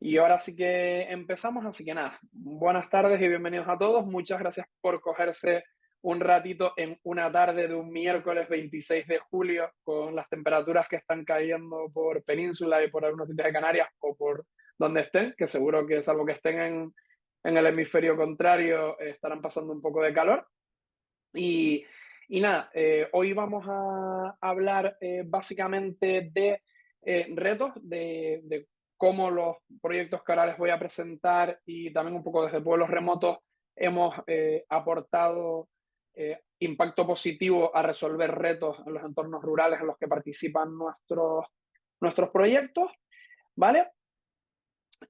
Y ahora sí que empezamos, así que nada, buenas tardes y bienvenidos a todos. Muchas gracias por cogerse un ratito en una tarde de un miércoles 26 de julio con las temperaturas que están cayendo por península y por algunos sitios de Canarias o por donde estén, que seguro que salvo que estén en el hemisferio contrario estarán pasando un poco de calor. Y, y nada, hoy vamos a hablar básicamente de retos, de cómo los proyectos que ahora les voy a presentar y también un poco desde pueblos remotos hemos aportado impacto positivo a resolver retos en los entornos rurales en los que participan nuestros proyectos, ¿vale?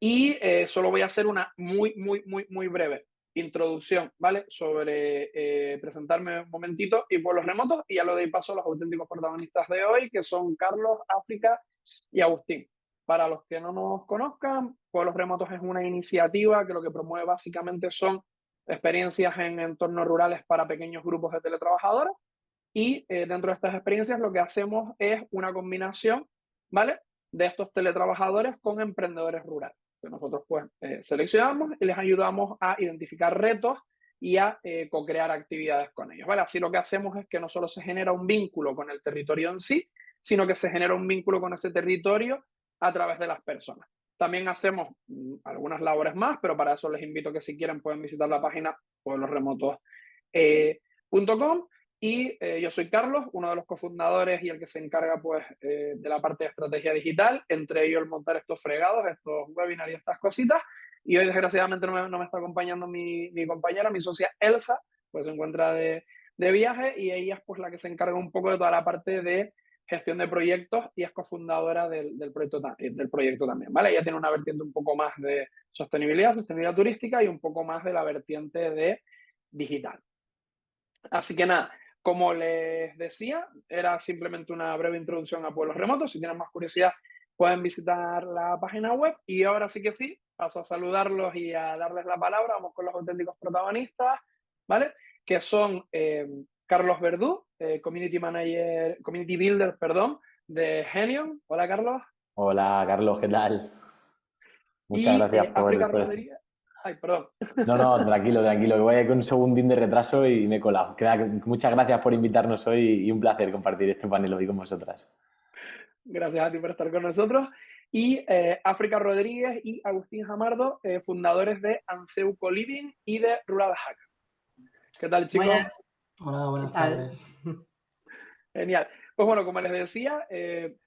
Y solo voy a hacer una muy breve introducción, ¿vale? Sobre presentarme un momentito y por los remotos, y ya lo doy paso a los auténticos protagonistas de hoy, que son Carlos, África y Agustín. Para los que no nos conozcan, Pueblos Remotos es una iniciativa que lo que promueve básicamente son experiencias en entornos rurales para pequeños grupos de teletrabajadores y dentro de estas experiencias lo que hacemos es una combinación, ¿vale? De estos teletrabajadores con emprendedores rurales. Que nosotros pues seleccionamos y les ayudamos a identificar retos y a co-crear actividades con ellos, ¿vale? Así lo que hacemos es que no solo se genera un vínculo con el territorio en sí, sino que se genera un vínculo con ese territorio a través de las personas. También hacemos algunas labores más, pero para eso les invito a que si quieren pueden visitar la página pueblosremotos.com. Y yo soy Carlos, uno de los cofundadores y el que se encarga pues de la parte de estrategia digital, entre ellos el montar estos fregados, estos webinars y estas cositas. Y hoy desgraciadamente no me está acompañando mi compañera, mi socia Elsa, pues se encuentra de viaje y ella es pues la que se encarga un poco de toda la parte de gestión de proyectos y es cofundadora del proyecto también, ¿vale? Ella tiene una vertiente un poco más de sostenibilidad turística y un poco más de la vertiente de digital. Así que nada, como les decía, era simplemente una breve introducción a pueblos remotos. Si tienen más curiosidad, pueden visitar la página web. Y ahora sí que sí, paso a saludarlos y a darles la palabra. Vamos con los auténticos protagonistas, ¿vale? Que son Carlos Verdú, Community Manager, Community Builder, perdón, de Genion. Hola, Carlos. Hola Carlos, ¿qué tal? Muchas Y gracias África por esto. Rodríguez. Ay, perdón. No, no, tranquilo, tranquilo, que voy con un segundín de retraso y me he colado. Muchas gracias por invitarnos hoy y un placer compartir este panel hoy con vosotras. Gracias a ti por estar con nosotros. Y África Rodríguez y Agustín Jamardo, fundadores de Anseu Coliving y de Rural Hackers. ¿Qué tal, chicos? Buenas, hola, ¿Qué buenas tal? tardes. Genial. Pues bueno, como les decía,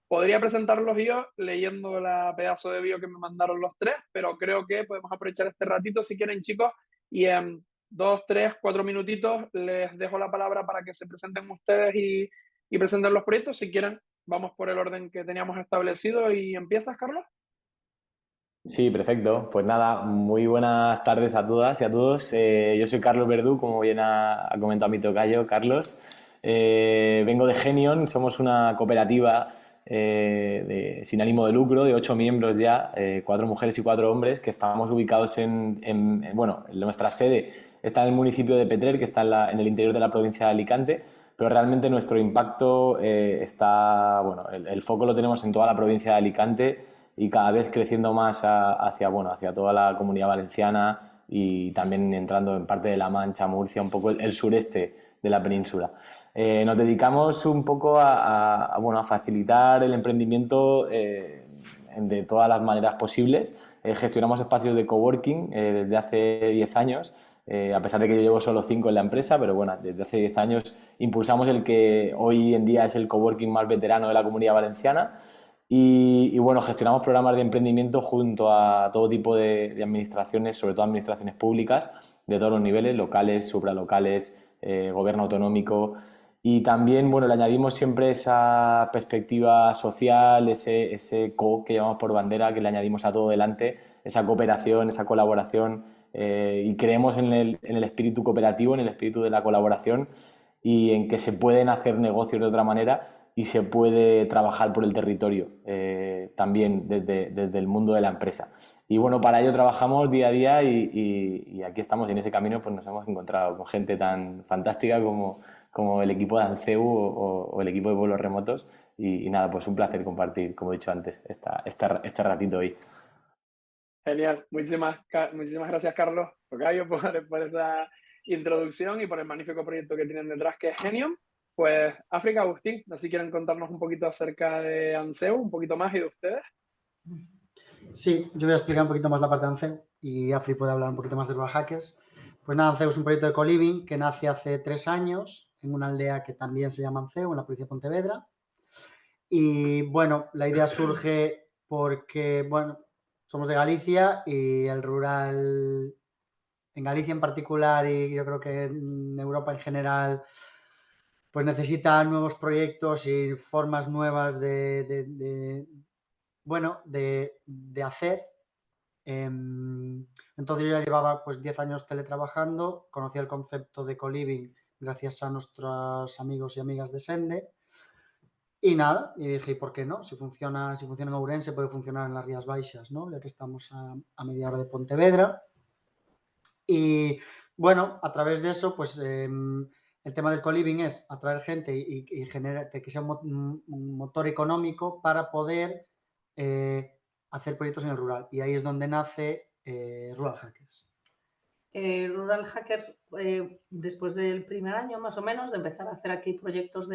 podría presentarlos yo leyendo la pedazo de bio que me mandaron los tres, pero creo que podemos aprovechar este ratito si quieren, chicos, y en 2, 3, 4 minutitos les dejo la palabra para que se presenten ustedes y presenten los proyectos. Si quieren, vamos por el orden que teníamos establecido y empiezas, Carlos. Sí, perfecto. Pues nada, muy buenas tardes a todas y a todos. Yo soy Carlos Verdú, como bien ha comentado mi tocayo, Carlos. Vengo de Genion, somos una cooperativa sin ánimo de lucro, de 8 miembros ya, 4 mujeres y 4 hombres, que estamos ubicados bueno, nuestra sede está en el municipio de Petrer, que está en el interior de la provincia de Alicante, pero realmente nuestro impacto está, bueno, el foco lo tenemos en toda la provincia de Alicante y cada vez creciendo más hacia toda la Comunidad Valenciana y también entrando en parte de La Mancha, Murcia, un poco el sureste de la península. Nos dedicamos un poco a facilitar el emprendimiento de todas las maneras posibles. Gestionamos espacios de coworking desde hace 10 años, a pesar de que yo llevo solo 5 en la empresa, pero bueno, desde hace 10 años impulsamos el que hoy en día es el coworking más veterano de la Comunidad Valenciana. Y bueno, gestionamos programas de emprendimiento junto a todo tipo de administraciones, sobre todo administraciones públicas, de todos los niveles, locales, supralocales, gobierno autonómico. Y también, bueno, le añadimos siempre esa perspectiva social, ese co que llevamos por bandera, que le añadimos a todo delante, esa cooperación, esa colaboración, y creemos en el espíritu cooperativo, en el espíritu de la colaboración y en que se pueden hacer negocios de otra manera y se puede trabajar por el territorio también desde el mundo de la empresa. Y bueno, para ello trabajamos día a día y aquí estamos y en ese camino pues nos hemos encontrado con gente tan fantástica como el equipo de Anseu o el equipo de vuelos remotos y nada, pues un placer compartir, como he dicho antes, este ratito hoy. Genial. Muchísimas gracias, Carlos Tocayo, por esa introducción y por el magnífico proyecto que tienen detrás, que es Genium. Pues, África, Agustín, no sé si quieren contarnos un poquito acerca de Anseu, un poquito más y de ustedes. Sí, yo voy a explicar un poquito más la parte de Anseu y Afri puede hablar un poquito más de Rural Hackers. Pues nada, Anseu es un proyecto de co-living que nace hace 3 años en una aldea que también se llama Anseu, en la provincia de Pontevedra. Y bueno, la idea surge porque, bueno, somos de Galicia y el rural, en Galicia en particular y yo creo que en Europa en general, pues necesita nuevos proyectos y formas nuevas de hacer. Entonces yo ya llevaba pues 10 años teletrabajando, conocía el concepto de co-living gracias a nuestros amigos y amigas de Sende. Y nada, y dije, ¿y por qué no? Si funciona en Ourense, puede funcionar en las Rías Baixas, ¿no? Ya que estamos a media hora de Pontevedra. Y bueno, a través de eso, pues el tema del co-living es atraer gente y generar que sea un motor económico para poder hacer proyectos en el rural. Y ahí es donde nace Rural Hackers. Rural Hackers, después del primer año más o menos de empezar a hacer aquí proyectos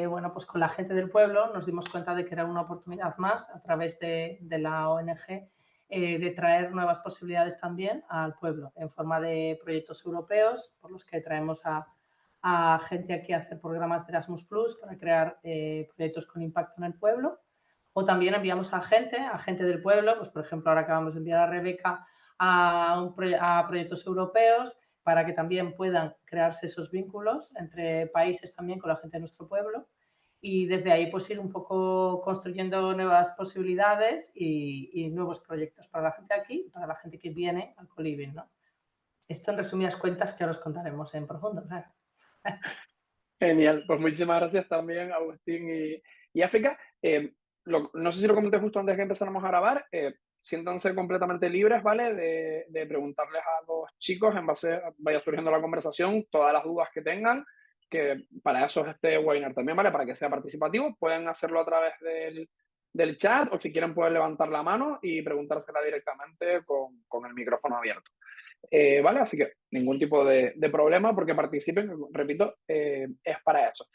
bueno, pues con la gente del pueblo, nos dimos cuenta de que era una oportunidad más a través de la ONG de traer nuevas posibilidades también al pueblo en forma de proyectos europeos por los que traemos a gente aquí a hacer programas de Erasmus Plus para crear proyectos con impacto en el pueblo. O también enviamos a gente del pueblo, pues por ejemplo ahora acabamos de enviar a Rebeca a proyectos europeos para que también puedan crearse esos vínculos entre países también con la gente de nuestro pueblo y desde ahí pues ir un poco construyendo nuevas posibilidades y nuevos proyectos para la gente aquí, para la gente que viene al co-living, ¿no? Esto en resumidas cuentas que os contaremos en profundo, claro. Genial, pues muchísimas gracias también, Agustín y África. No sé si lo comenté justo antes de que empezáramos a grabar. Siéntanse completamente libres, ¿vale? De preguntarles a los chicos en base a vaya surgiendo la conversación, todas las dudas que tengan, que para eso es este webinar también, ¿vale? Para que sea participativo. Pueden hacerlo a través del chat o si quieren pueden levantar la mano y preguntársela directamente con el micrófono abierto. ¿Vale? Así que ningún tipo de problema porque participen, repito, es para eso.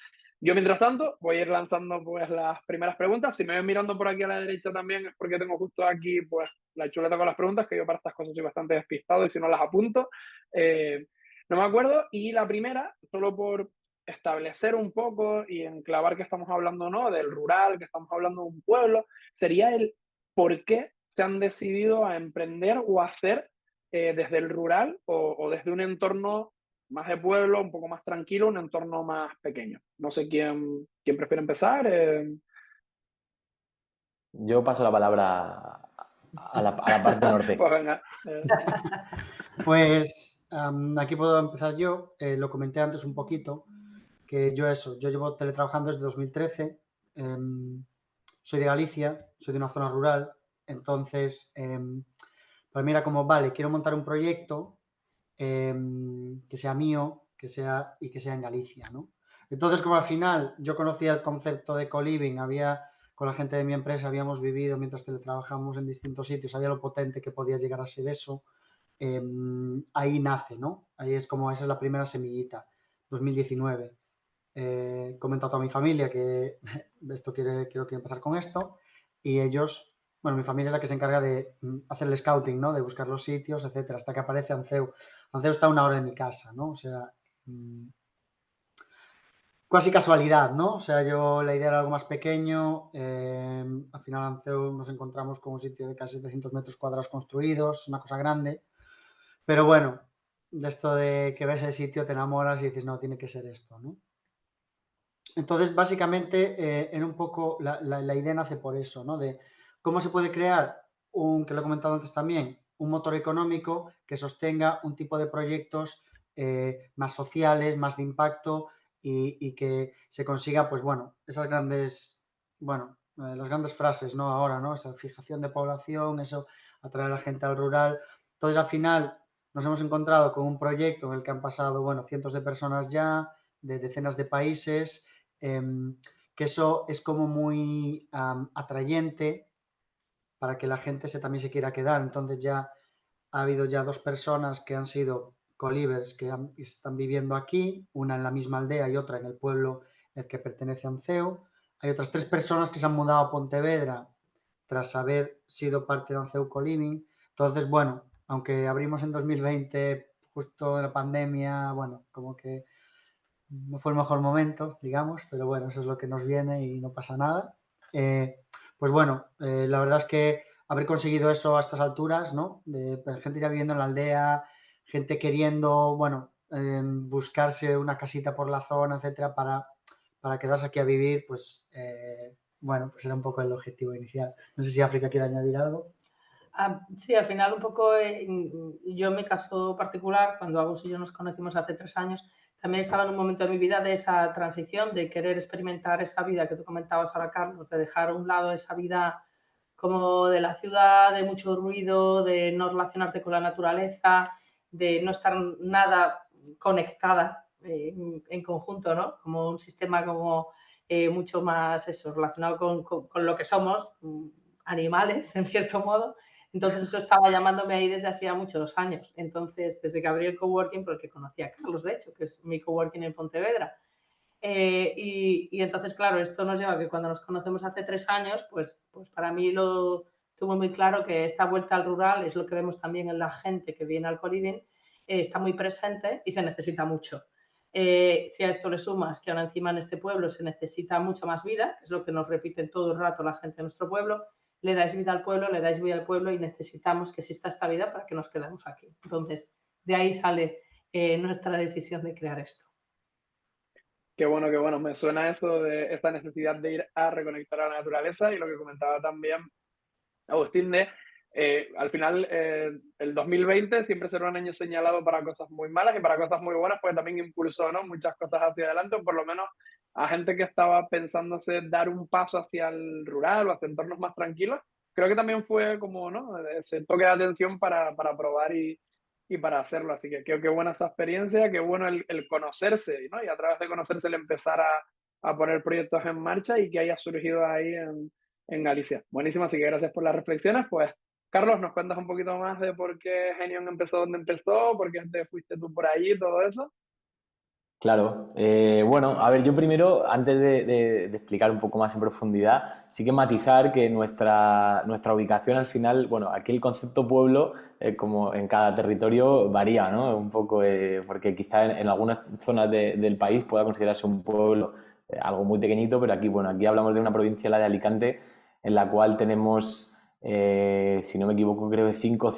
Yo, mientras tanto, voy a ir lanzando pues las primeras preguntas. Si me ven mirando por aquí a la derecha también es porque tengo justo aquí pues la chuleta con las preguntas, que yo para estas cosas soy bastante despistado y si no las apunto, no me acuerdo. Y la primera, solo por establecer un poco y enclavar que estamos hablando, ¿no? Del rural, que estamos hablando de un pueblo, sería el por qué se han decidido a emprender o a hacer desde el rural o desde un entorno más de pueblo, un poco más tranquilo, un entorno más pequeño. No sé quién prefiere empezar. Yo paso la palabra a la parte norte. Pues venga. Pues aquí puedo empezar yo. Lo comenté antes un poquito, que yo llevo teletrabajando desde 2013. Soy de Galicia, soy de una zona rural. Entonces, pues mira, como, vale, quiero montar un proyecto que sea mío, que sea en Galicia, ¿no? Entonces, como al final yo conocía el concepto de co-living, con la gente de mi empresa habíamos vivido mientras teletrabajamos en distintos sitios, sabía lo potente que podía llegar a ser eso, ahí nace, ¿no? Ahí es como, esa es la primera semillita, 2019. He comentado a toda mi familia que quiero empezar con esto y ellos, bueno, mi familia es la que se encarga de hacer el scouting, ¿no? De buscar los sitios, etcétera, hasta que aparece Anseu. Anseu está a una hora de mi casa, ¿no? O sea, casi casualidad, ¿no? O sea, la idea era algo más pequeño, al final Anseu nos encontramos con un sitio de casi 700 metros cuadrados construidos, una cosa grande, pero bueno, de esto de que ves el sitio, te enamoras y dices, no, tiene que ser esto, ¿no? Entonces, básicamente, en un poco la idea nace por eso, ¿no? De cómo se puede crear que lo he comentado antes también, un motor económico que sostenga un tipo de proyectos más sociales, más de impacto y que se consiga, pues bueno, esas grandes, bueno, las grandes frases, ¿no? Ahora, ¿no? Esa fijación de población, eso, atraer a la gente al rural. Entonces, al final, nos hemos encontrado con un proyecto en el que han pasado, bueno, cientos de personas ya, de decenas de países, que eso es como muy atrayente para que la gente también se quiera quedar. Entonces ya ha habido ya 2 personas que han sido colivers que están viviendo aquí, una en la misma aldea y otra en el pueblo el que pertenece a Anceu. Hay otras 3 personas que se han mudado a Pontevedra tras haber sido parte de Anceu Co-Living. Entonces, bueno, aunque abrimos en 2020 justo en la pandemia, bueno, como que no fue el mejor momento, digamos, pero bueno, eso es lo que nos viene y no pasa nada. Pues bueno, la verdad es que haber conseguido eso a estas alturas, ¿no? De gente ya viviendo en la aldea, gente queriendo, bueno, buscarse una casita por la zona, etcétera, para quedarse aquí a vivir, pues bueno, pues era un poco el objetivo inicial. No sé si África quiere añadir algo. Sí, al final un poco, yo en mi caso particular, cuando Agus y yo nos conocimos hace 3 años, también estaba en un momento de mi vida de esa transición, de querer experimentar esa vida que tú comentabas ahora, Carlos, de dejar a un lado esa vida como de la ciudad, de mucho ruido, de no relacionarte con la naturaleza, de no estar nada conectada en conjunto, ¿no? Como un sistema como mucho más eso, relacionado con lo que somos, animales, en cierto modo. Entonces eso estaba llamándome ahí desde hacía muchos años. Entonces, desde que abrí el coworking, porque conocí a Carlos, de hecho, que es mi coworking en Pontevedra. Y entonces, claro, esto nos lleva a que cuando nos conocemos hace 3 años, pues para mí lo tuvo muy claro que esta vuelta al rural es lo que vemos también en la gente que viene al co-living, está muy presente y se necesita mucho. Si a esto le sumas que ahora encima en este pueblo se necesita mucha más vida, que es lo que nos repiten todo el rato la gente de nuestro pueblo, le dais vida al pueblo, le dais vida al pueblo y necesitamos que exista esta vida para que nos quedemos aquí. Entonces, de ahí sale nuestra decisión de crear esto. Qué bueno, me suena eso de esta necesidad de ir a reconectar a la naturaleza y lo que comentaba también Agustín de, al final, el 2020 siempre será un año señalado para cosas muy malas y para cosas muy buenas, pues también impulsó, ¿no?, muchas cosas hacia adelante, o por lo menos a gente que estaba pensándose dar un paso hacia el rural o hacia entornos más tranquilos. Creo que también fue como, ¿no?, ese toque de atención para probar y para hacerlo. Así que qué buena esa experiencia, qué bueno el conocerse, ¿no? Y a través de conocerse el empezar a poner proyectos en marcha y que haya surgido ahí en Galicia. Buenísimo, así que gracias por las reflexiones. Pues, Carlos, ¿nos cuentas un poquito más de por qué Genion empezó donde empezó? ¿Por qué te fuiste tú por allí? Todo eso. Claro. Bueno, a ver, yo primero, antes de explicar un poco más en profundidad, sí que matizar que nuestra ubicación al final, bueno, aquí el concepto pueblo, como en cada territorio, varía, ¿no? Un poco, porque quizá en algunas zonas del país pueda considerarse un pueblo algo muy pequeñito, pero aquí, bueno, aquí hablamos de una provincia, la de Alicante, en la cual tenemos, si no me equivoco, creo que cinco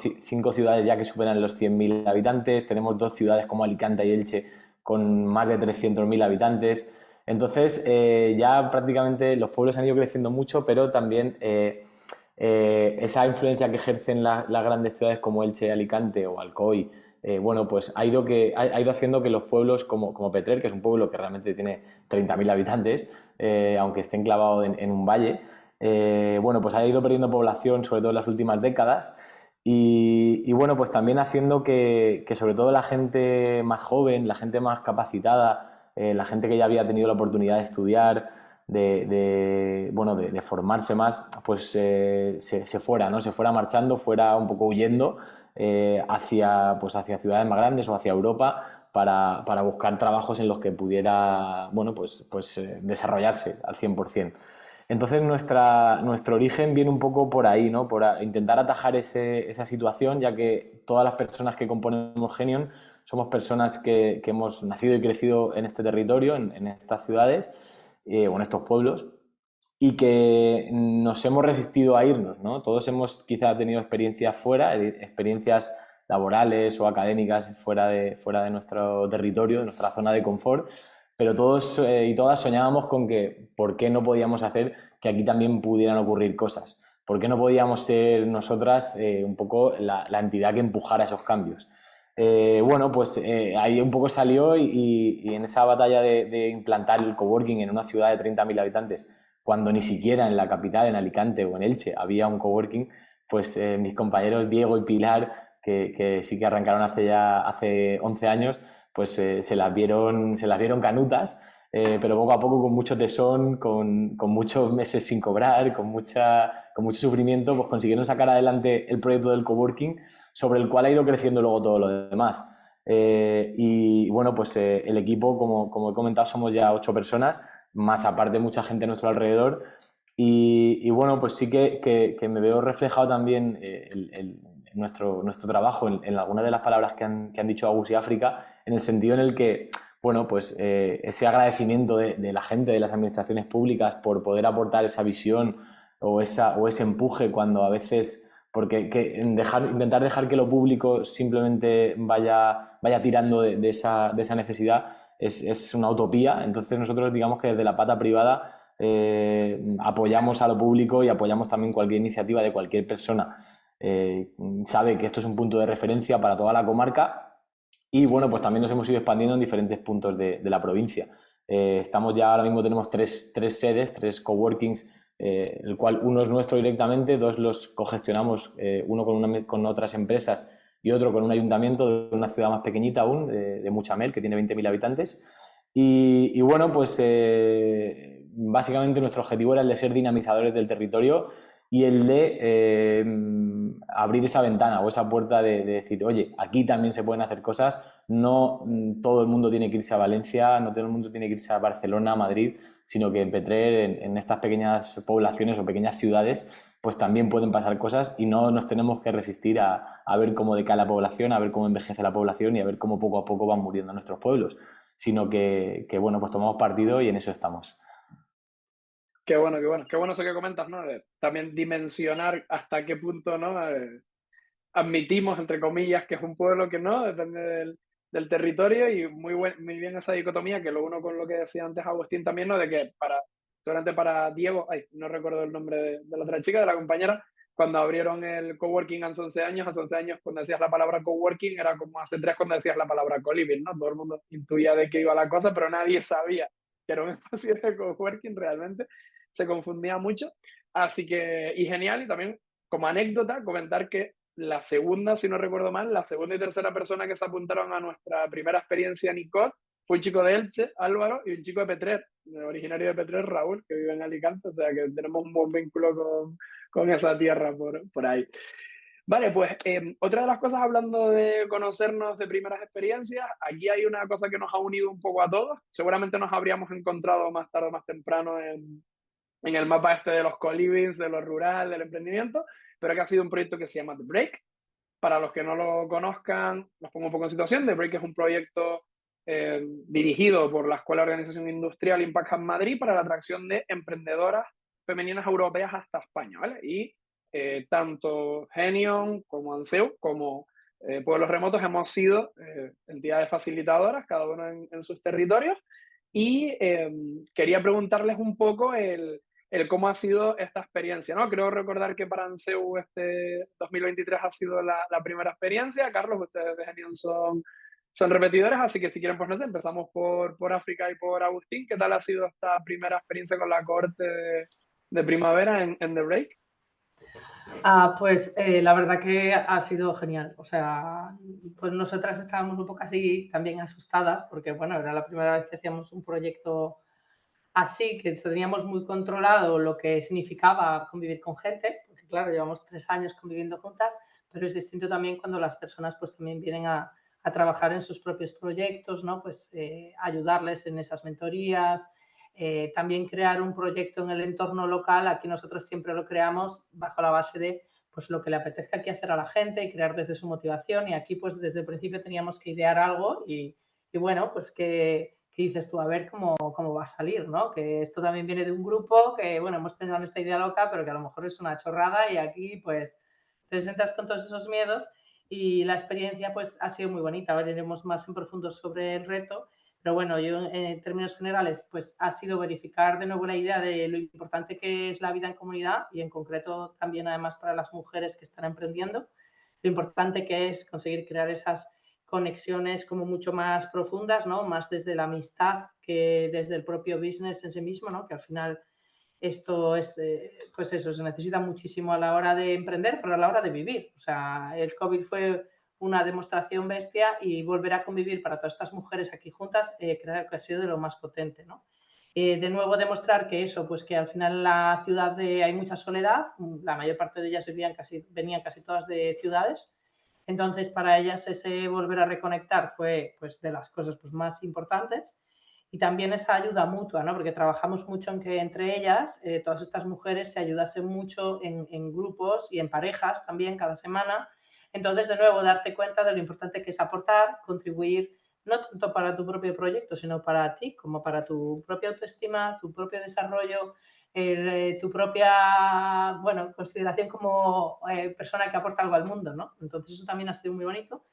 ciudades ya que superan los 100.000 habitantes, tenemos 2 ciudades como Alicante y Elche con más de 300.000 habitantes. Entonces, ya prácticamente los pueblos han ido creciendo mucho, pero también esa influencia que ejercen las grandes ciudades como Elche, Alicante o Alcoy, bueno, pues ha ido haciendo que los pueblos como Petrer, que es un pueblo que realmente tiene 30.000 habitantes, aunque esté enclavado en un valle, bueno, pues ha ido perdiendo población, sobre todo en las últimas décadas. Y bueno, pues también haciendo que sobre todo la gente más joven, la gente más capacitada, la gente que ya había tenido la oportunidad de estudiar, bueno, de formarse más, pues se fuera, ¿no? Se fuera marchando, fuera un poco huyendo hacia ciudades más grandes o hacia Europa para buscar trabajos en los que pudiera, bueno, pues desarrollarse al 100%. Entonces nuestro origen viene un poco por ahí, ¿no? Por intentar atajar esa situación, ya que todas las personas que componemos Genion somos personas que hemos nacido y crecido en este territorio, en estas ciudades o en estos pueblos, y que nos hemos resistido a irnos, ¿no? Todos hemos quizá tenido experiencias fuera, experiencias laborales o académicas fuera de nuestro territorio, de nuestra zona de confort, pero todos y todas soñábamos con que por qué no podíamos hacer que aquí también pudieran ocurrir cosas, por qué no podíamos ser nosotras un poco la entidad que empujara esos cambios. Bueno, pues ahí un poco salió y en esa batalla de implantar el coworking en una ciudad de 30.000 habitantes, cuando ni siquiera en la capital, en Alicante o en Elche, había un coworking, pues mis compañeros Diego y Pilar, que sí que arrancaron hace 11 años, pues se las vieron canutas pero poco a poco con mucho tesón, con muchos meses sin cobrar, con mucho sufrimiento, pues consiguieron sacar adelante el proyecto del coworking, sobre el cual ha ido creciendo luego todo lo demás. Y bueno, pues el equipo, como he comentado, somos ya 8 personas, más aparte mucha gente a nuestro alrededor. Y bueno, pues sí que me veo reflejado también nuestro trabajo en algunas de las palabras que han dicho Agus y África, en el sentido en el que, bueno, pues ese agradecimiento de la gente, de las administraciones públicas por poder aportar esa visión o ese empuje cuando a veces, porque intentar dejar que lo público simplemente vaya tirando de esa necesidad es una utopía. Entonces nosotros digamos que desde la pata privada apoyamos a lo público y apoyamos también cualquier iniciativa de cualquier persona. Sabe que esto es un punto de referencia para toda la comarca y bueno, pues también nos hemos ido expandiendo en diferentes puntos de la provincia. Estamos ya, ahora mismo tenemos tres sedes, 3 coworkings, el cual uno es nuestro directamente, 2 los cogestionamos, uno con otras empresas y otro con un ayuntamiento de una ciudad más pequeñita aún, de Muchamel, que tiene 20.000 habitantes. Y bueno, pues básicamente nuestro objetivo era el de ser dinamizadores del territorio y el de abrir esa ventana o esa puerta de decir, oye, aquí también se pueden hacer cosas, no todo el mundo tiene que irse a Valencia, no todo el mundo tiene que irse a Barcelona, a Madrid, sino que en Petrer, en estas pequeñas poblaciones o pequeñas ciudades, pues también pueden pasar cosas y no nos tenemos que resistir a ver cómo decae la población, a ver cómo envejece la población y a ver cómo poco a poco van muriendo nuestros pueblos, sino que bueno, pues tomamos partido y en eso estamos. Qué bueno, qué bueno. Qué bueno eso que comentas, ¿no? De también dimensionar hasta qué punto, ¿no? Admitimos, entre comillas, que es un pueblo que no, depende del territorio y muy bien esa dicotomía que lo uno con lo que decía antes Agustín también, ¿no? De que seguramente para Diego, ay, no recuerdo el nombre de la otra chica, de la compañera, cuando abrieron el coworking hace 11 años cuando decías la palabra coworking era como hace 3 cuando decías la palabra co-living, ¿no? Todo el mundo intuía de qué iba la cosa, pero nadie sabía que era un espacio de coworking realmente, se confundía mucho, así que, y genial, y también como anécdota, comentar que la segunda, si no recuerdo mal, la segunda y tercera persona que se apuntaron a nuestra primera experiencia en ICOT fue un chico de Elche, Álvaro, y un chico de Petrer, originario de Petrer, Raúl, que vive en Alicante, o sea que tenemos un buen vínculo con esa tierra por ahí. Vale, pues otra de las cosas, hablando de conocernos de primeras experiencias, aquí hay una cosa que nos ha unido un poco a todos. Seguramente nos habríamos encontrado más tarde o más temprano en el mapa este de los colivings, de lo rural, del emprendimiento, pero que ha sido un proyecto que se llama The Break. Para los que no lo conozcan, los pongo un poco en situación. The Break es un proyecto dirigido por la Escuela de Organización Industrial Impact Hub Madrid para la atracción de emprendedoras femeninas europeas hasta España, ¿vale? Y tanto Genion como Anseu como Pueblos Remotos hemos sido entidades facilitadoras, cada uno en sus territorios, y quería preguntarles un poco el cómo ha sido esta experiencia, ¿no? Creo recordar que para ANSEU este 2023 ha sido la primera experiencia. Carlos, ustedes de Genion son repetidores, así que si quieren, pues no sé, empezamos por África y por Agustín. ¿Qué tal ha sido esta primera experiencia con la cohorte de primavera en The Break? Pues la verdad que ha sido genial. O sea, pues nosotras estábamos un poco así también asustadas porque, bueno, era la primera vez que hacíamos un proyecto así, que teníamos muy controlado lo que significaba convivir con gente, porque claro, llevamos 3 años conviviendo juntas, pero es distinto también cuando las personas pues también vienen a trabajar en sus propios proyectos, ¿no? Pues ayudarles en esas mentorías, también crear un proyecto en el entorno local. Aquí nosotros siempre lo creamos bajo la base de pues lo que le apetezca aquí hacer a la gente y crear desde su motivación, y aquí pues desde el principio teníamos que idear algo y bueno, pues que dices tú, a ver cómo va a salir, ¿no? Que esto también viene de un grupo que, bueno, hemos pensado en esta idea loca, pero que a lo mejor es una chorrada y aquí, pues, te sientas con todos esos miedos y la experiencia, pues, ha sido muy bonita. Ahora iremos más en profundo sobre el reto, pero bueno, yo en términos generales, pues, ha sido verificar de nuevo la idea de lo importante que es la vida en comunidad y en concreto también, además, para las mujeres que están emprendiendo, lo importante que es conseguir crear esas conexiones como mucho más profundas, ¿no? Más desde la amistad que desde el propio business en sí mismo, ¿no? Que al final esto es, pues eso, se necesita muchísimo a la hora de emprender, pero a la hora de vivir. O sea, el COVID fue una demostración bestia y volver a convivir para todas estas mujeres aquí juntas, creo que ha sido de lo más potente, ¿no? De nuevo demostrar que eso, pues que al final en la ciudad hay mucha soledad, la mayor parte de ellas venían casi todas de ciudades, entonces para ellas ese volver a reconectar fue pues de las cosas pues, más importantes. Y también esa ayuda mutua, ¿no? Porque trabajamos mucho en que entre ellas, todas estas mujeres se ayudasen mucho en grupos y en parejas también cada semana. Entonces, de nuevo, darte cuenta de lo importante que es aportar, contribuir, no tanto para tu propio proyecto, sino para ti, como para tu propia autoestima, tu propio desarrollo, tu propia, bueno, consideración como persona que aporta algo al mundo, ¿no? Entonces, eso también ha sido muy bonito.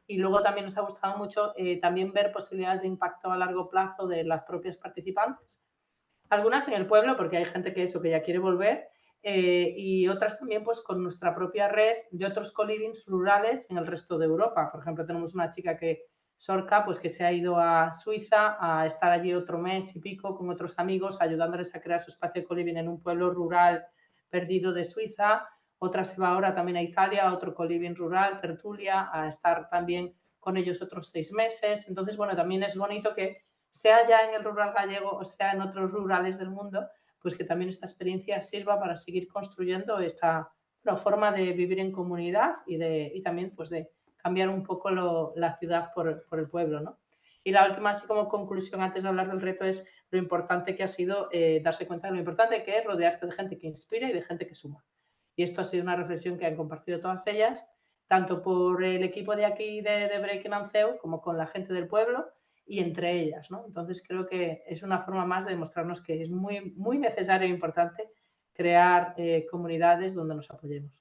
Y luego también nos ha gustado mucho también ver posibilidades de impacto a largo plazo de las propias participantes. Algunas en el pueblo, porque hay gente que eso, que ya quiere volver, y otras también pues con nuestra propia red de otros co-livings rurales en el resto de Europa. Por ejemplo, tenemos una chica Sorca, pues que se ha ido a Suiza a estar allí otro mes y pico con otros amigos, ayudándoles a crear su espacio de co-living en un pueblo rural perdido de Suiza. Otra se va ahora también a Italia, a otro co-living rural, Tertulia, a estar también con ellos otros 6 meses. Entonces, bueno, también es bonito que sea ya en el rural gallego o sea en otros rurales del mundo, pues que también esta experiencia sirva para seguir construyendo esta forma de vivir en comunidad y también pues de cambiar un poco la ciudad por el pueblo, ¿no? Y la última, así como conclusión antes de hablar del reto, es lo importante que ha sido darse cuenta de lo importante que es rodearte de gente que inspira y de gente que suma. Y esto ha sido una reflexión que han compartido todas ellas, tanto por el equipo de aquí de Break en Anceu como con la gente del pueblo y entre ellas, ¿no? Entonces creo que es una forma más de demostrarnos que es muy, muy necesario e importante crear comunidades donde nos apoyemos.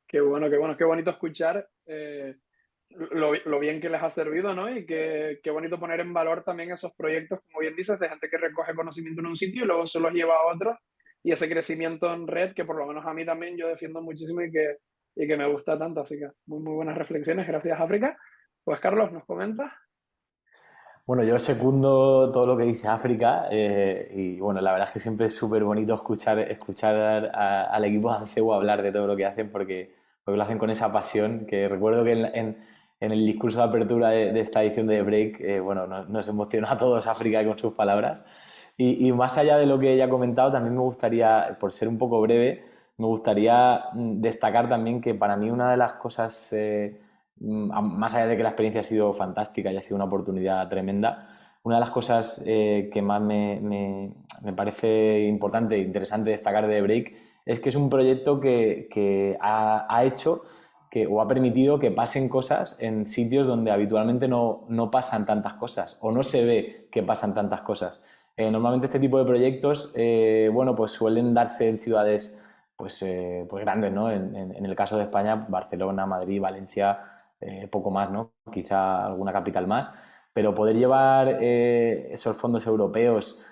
Qué bueno, qué bueno, qué bonito escuchar lo bien que les ha servido, ¿no? Y qué bonito poner en valor también esos proyectos, como bien dices, de gente que recoge conocimiento en un sitio y luego se los lleva a otros. Y ese crecimiento en red, que por lo menos a mí también yo defiendo muchísimo y que me gusta tanto. Así que muy, muy buenas reflexiones. Gracias, África. Pues Carlos, ¿nos comentas? Bueno, yo secundo todo lo que dice África y bueno, la verdad es que siempre es súper bonito escuchar al equipo de Anceu hablar de todo lo que hacen porque lo hacen con esa pasión que recuerdo que en el discurso de apertura de esta edición de The Break, bueno, nos emocionó a todos África con sus palabras y más allá de lo que ella ha comentado, también me gustaría, por ser un poco breve, me gustaría destacar también que para mí una de las cosas más allá de que la experiencia ha sido fantástica y ha sido una oportunidad tremenda, una de las cosas que más me parece importante e interesante destacar de Break es que es un proyecto que ha hecho o ha permitido que pasen cosas en sitios donde habitualmente no pasan tantas cosas o no se ve que pasan tantas cosas. Normalmente este tipo de proyectos bueno, pues suelen darse en ciudades pues grandes, ¿no? En el caso de España, Barcelona, Madrid, Valencia, poco más, ¿no? Quizá alguna capital más, pero poder llevar esos fondos europeos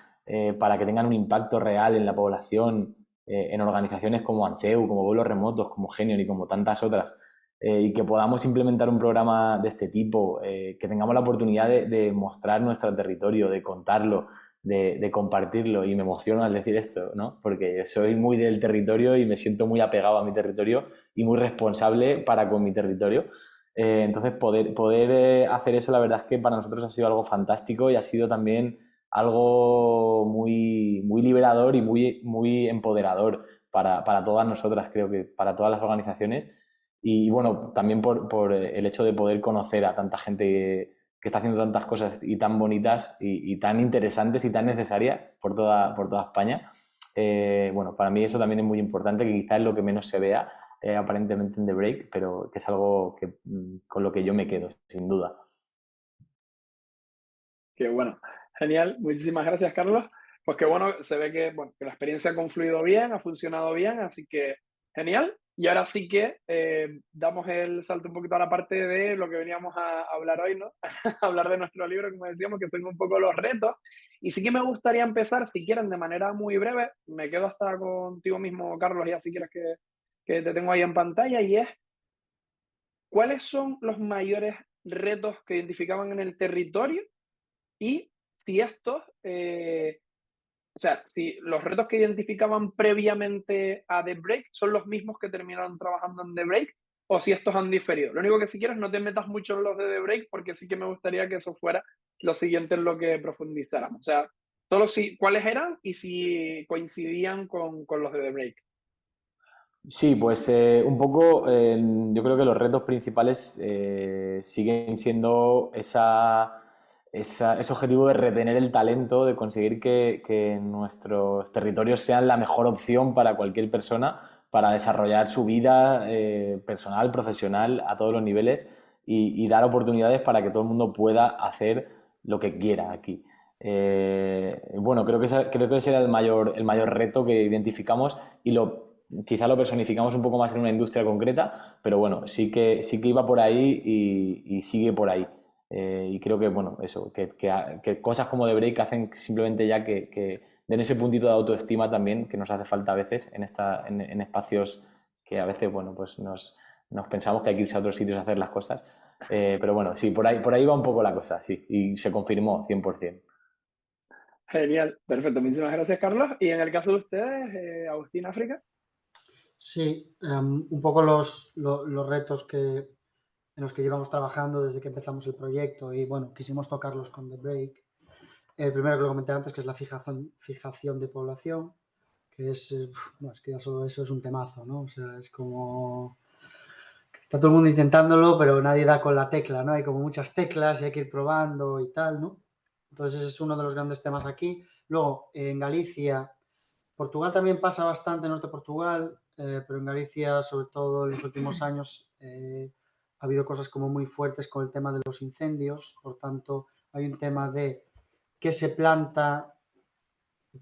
para que tengan un impacto real en la población, en organizaciones como Anceu, como Vuelos Remotos, como Genion y como tantas otras, y que podamos implementar un programa de este tipo, que tengamos la oportunidad de mostrar nuestro territorio, de contarlo, de compartirlo, y me emociono al decir esto, ¿no? Porque soy muy del territorio y me siento muy apegado a mi territorio y muy responsable para con mi territorio. Entonces, poder hacer eso, la verdad es que para nosotros ha sido algo fantástico y ha sido también algo muy, muy liberador y muy, muy empoderador para todas nosotras, creo que para todas las organizaciones. Y bueno, también por el hecho de poder conocer a tanta gente que está haciendo tantas cosas y tan bonitas y tan interesantes y tan necesarias por toda España. Bueno, para mí eso también es muy importante, que quizás es lo que menos se vea aparentemente en The Break, pero que es algo con lo que yo me quedo, sin duda. Qué bueno. Genial. Muchísimas gracias, Carlos. Pues qué bueno, se ve que, bueno, que la experiencia ha confluido bien, ha funcionado bien, así que genial. Y ahora sí que damos el salto un poquito a la parte de lo que veníamos a hablar hoy, ¿no? Hablar de nuestro libro, como decíamos, que tengo un poco los retos. Y sí que me gustaría empezar, si quieren, de manera muy breve. Me quedo hasta contigo mismo, Carlos, ya si quieres que te tengo ahí en pantalla, y es, ¿cuáles son los mayores retos que identificaban en el territorio? Y si estos, o sea, si los retos que identificaban previamente a The Break son los mismos que terminaron trabajando en The Break, o si estos han diferido. Lo único que si quieres no te metas mucho en los de The Break, porque sí que me gustaría que eso fuera lo siguiente en lo que profundizáramos. O sea, solo si, cuáles eran y si coincidían con los de The Break. Sí, pues un poco yo creo que los retos principales siguen siendo ese objetivo de retener el talento, de conseguir que nuestros territorios sean la mejor opción para cualquier persona para desarrollar su vida personal, profesional, a todos los niveles y dar oportunidades para que todo el mundo pueda hacer lo que quiera aquí. Bueno, creo que ese era el mayor reto que identificamos y quizá lo personificamos un poco más en una industria concreta, pero bueno, sí que iba por ahí y sigue por ahí. Y creo que, bueno, eso, que cosas como The Break hacen simplemente ya que den ese puntito de autoestima también que nos hace falta a veces en espacios que a veces, bueno, pues nos pensamos que hay que irse a otros sitios a hacer las cosas. Pero bueno, sí, por ahí va un poco la cosa, sí, y se confirmó 100%. Genial, perfecto. Muchísimas gracias, Carlos. Y en el caso de ustedes, Agustín, África. Sí, un poco los retos en los que llevamos trabajando desde que empezamos el proyecto y bueno, quisimos tocarlos con The Break. El primero que lo comenté antes, que es la fijación de población, que bueno, es que ya solo eso es un temazo, ¿no? O sea, es como que está todo el mundo intentándolo, pero nadie da con la tecla, ¿no? Hay como muchas teclas y hay que ir probando y tal, ¿no? Entonces ese es uno de los grandes temas aquí. Luego, en Galicia, Portugal también pasa bastante, norte de Portugal, pero en Galicia, sobre todo en los últimos años, ha habido cosas como muy fuertes con el tema de los incendios. Por tanto, hay un tema de qué se planta,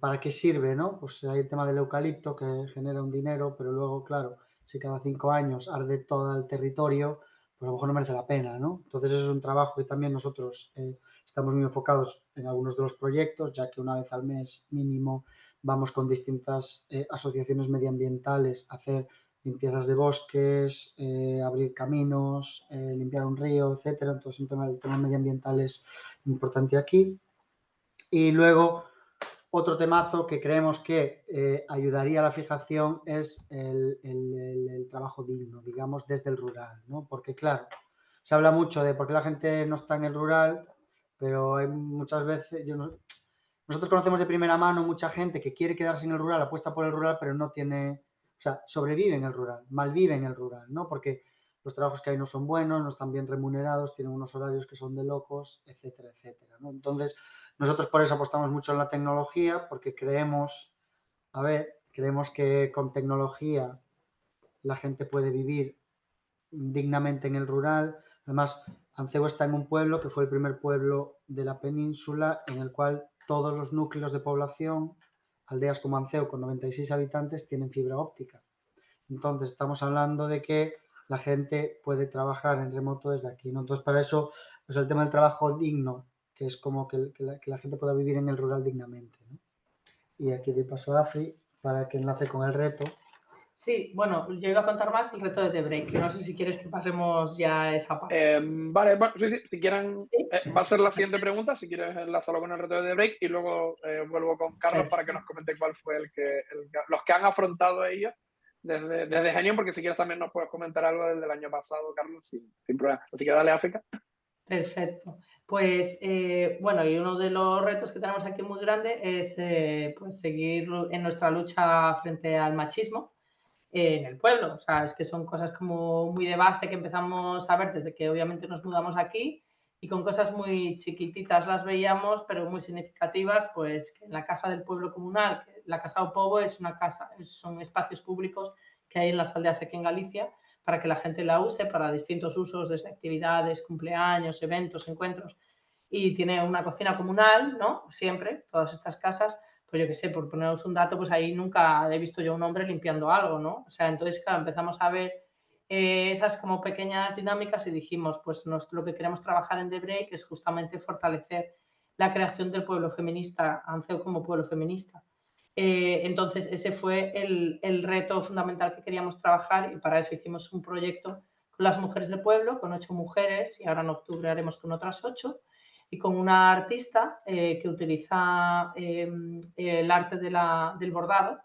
para qué sirve, ¿no? Pues hay el tema del eucalipto que genera un dinero, pero luego, claro, si cada 5 años arde todo el territorio, pues a lo mejor no merece la pena, ¿no? Entonces eso es un trabajo que también nosotros estamos muy enfocados en algunos de los proyectos, ya que una vez al mes mínimo vamos con distintas asociaciones medioambientales a hacer limpiezas de bosques, abrir caminos, limpiar un río, etcétera. Entonces el tema medioambiental es importante aquí. Y luego otro temazo que creemos que ayudaría a la fijación es el trabajo digno, digamos, desde el rural, ¿no? Porque, claro, se habla mucho de por qué la gente no está en el rural, pero hay muchas veces, nosotros conocemos de primera mano mucha gente que quiere quedarse en el rural, apuesta por el rural, pero no tiene, o sea, sobrevive en el rural, malvive en el rural, ¿no? Porque los trabajos que hay no son buenos, no están bien remunerados, tienen unos horarios que son de locos, etcétera, etcétera, ¿no? Entonces, nosotros por eso apostamos mucho en la tecnología, porque creemos que con tecnología la gente puede vivir dignamente en el rural. Además, Anceu está en un pueblo que fue el primer pueblo de la península en el cual todos los núcleos de población, aldeas como Anceu con 96 habitantes, tienen fibra óptica. Entonces, estamos hablando de que la gente puede trabajar en remoto desde aquí, ¿no? Entonces, para eso, pues el tema del trabajo digno, que es como que la gente pueda vivir en el rural dignamente, ¿no? Y aquí de paso a Afri para que enlace con el reto. Sí, bueno, yo iba a contar más el reto de The Break. No sé si quieres que pasemos ya a esa parte. Vale, bueno, sí, si quieren, ¿Sí? va a ser la siguiente pregunta, si quieres enlazarlo con el reto de The Break y luego vuelvo con Carlos para que nos comente cuál fue los que han afrontado ellos desde Genion, porque si quieres también nos puedes comentar algo desde el año pasado, Carlos, sin problema. Así que dale, África. Perfecto. Pues bueno, y uno de los retos que tenemos aquí muy grande es pues seguir en nuestra lucha frente al machismo en el pueblo. O sea, es que son cosas como muy de base que empezamos a ver desde que obviamente nos mudamos aquí y con cosas muy chiquititas las veíamos, pero muy significativas, pues que en la Casa del Pueblo Comunal, que la Casa do Pobo es una casa, son espacios públicos que hay en las aldeas aquí en Galicia para que la gente la use para distintos usos, desde actividades, cumpleaños, eventos, encuentros. Y tiene una cocina comunal, ¿no? Siempre, todas estas casas, pues yo qué sé, por poneros un dato, pues ahí nunca he visto yo a un hombre limpiando algo, ¿no? O sea, entonces, claro, empezamos a ver esas como pequeñas dinámicas y dijimos, pues lo que queremos trabajar en The Break es justamente fortalecer la creación del pueblo feminista, Anceu como pueblo feminista. Entonces, ese fue el reto fundamental que queríamos trabajar y para eso hicimos un proyecto con las mujeres del pueblo, con 8 mujeres y ahora en octubre haremos con otras 8 y con una artista que utiliza el arte del bordado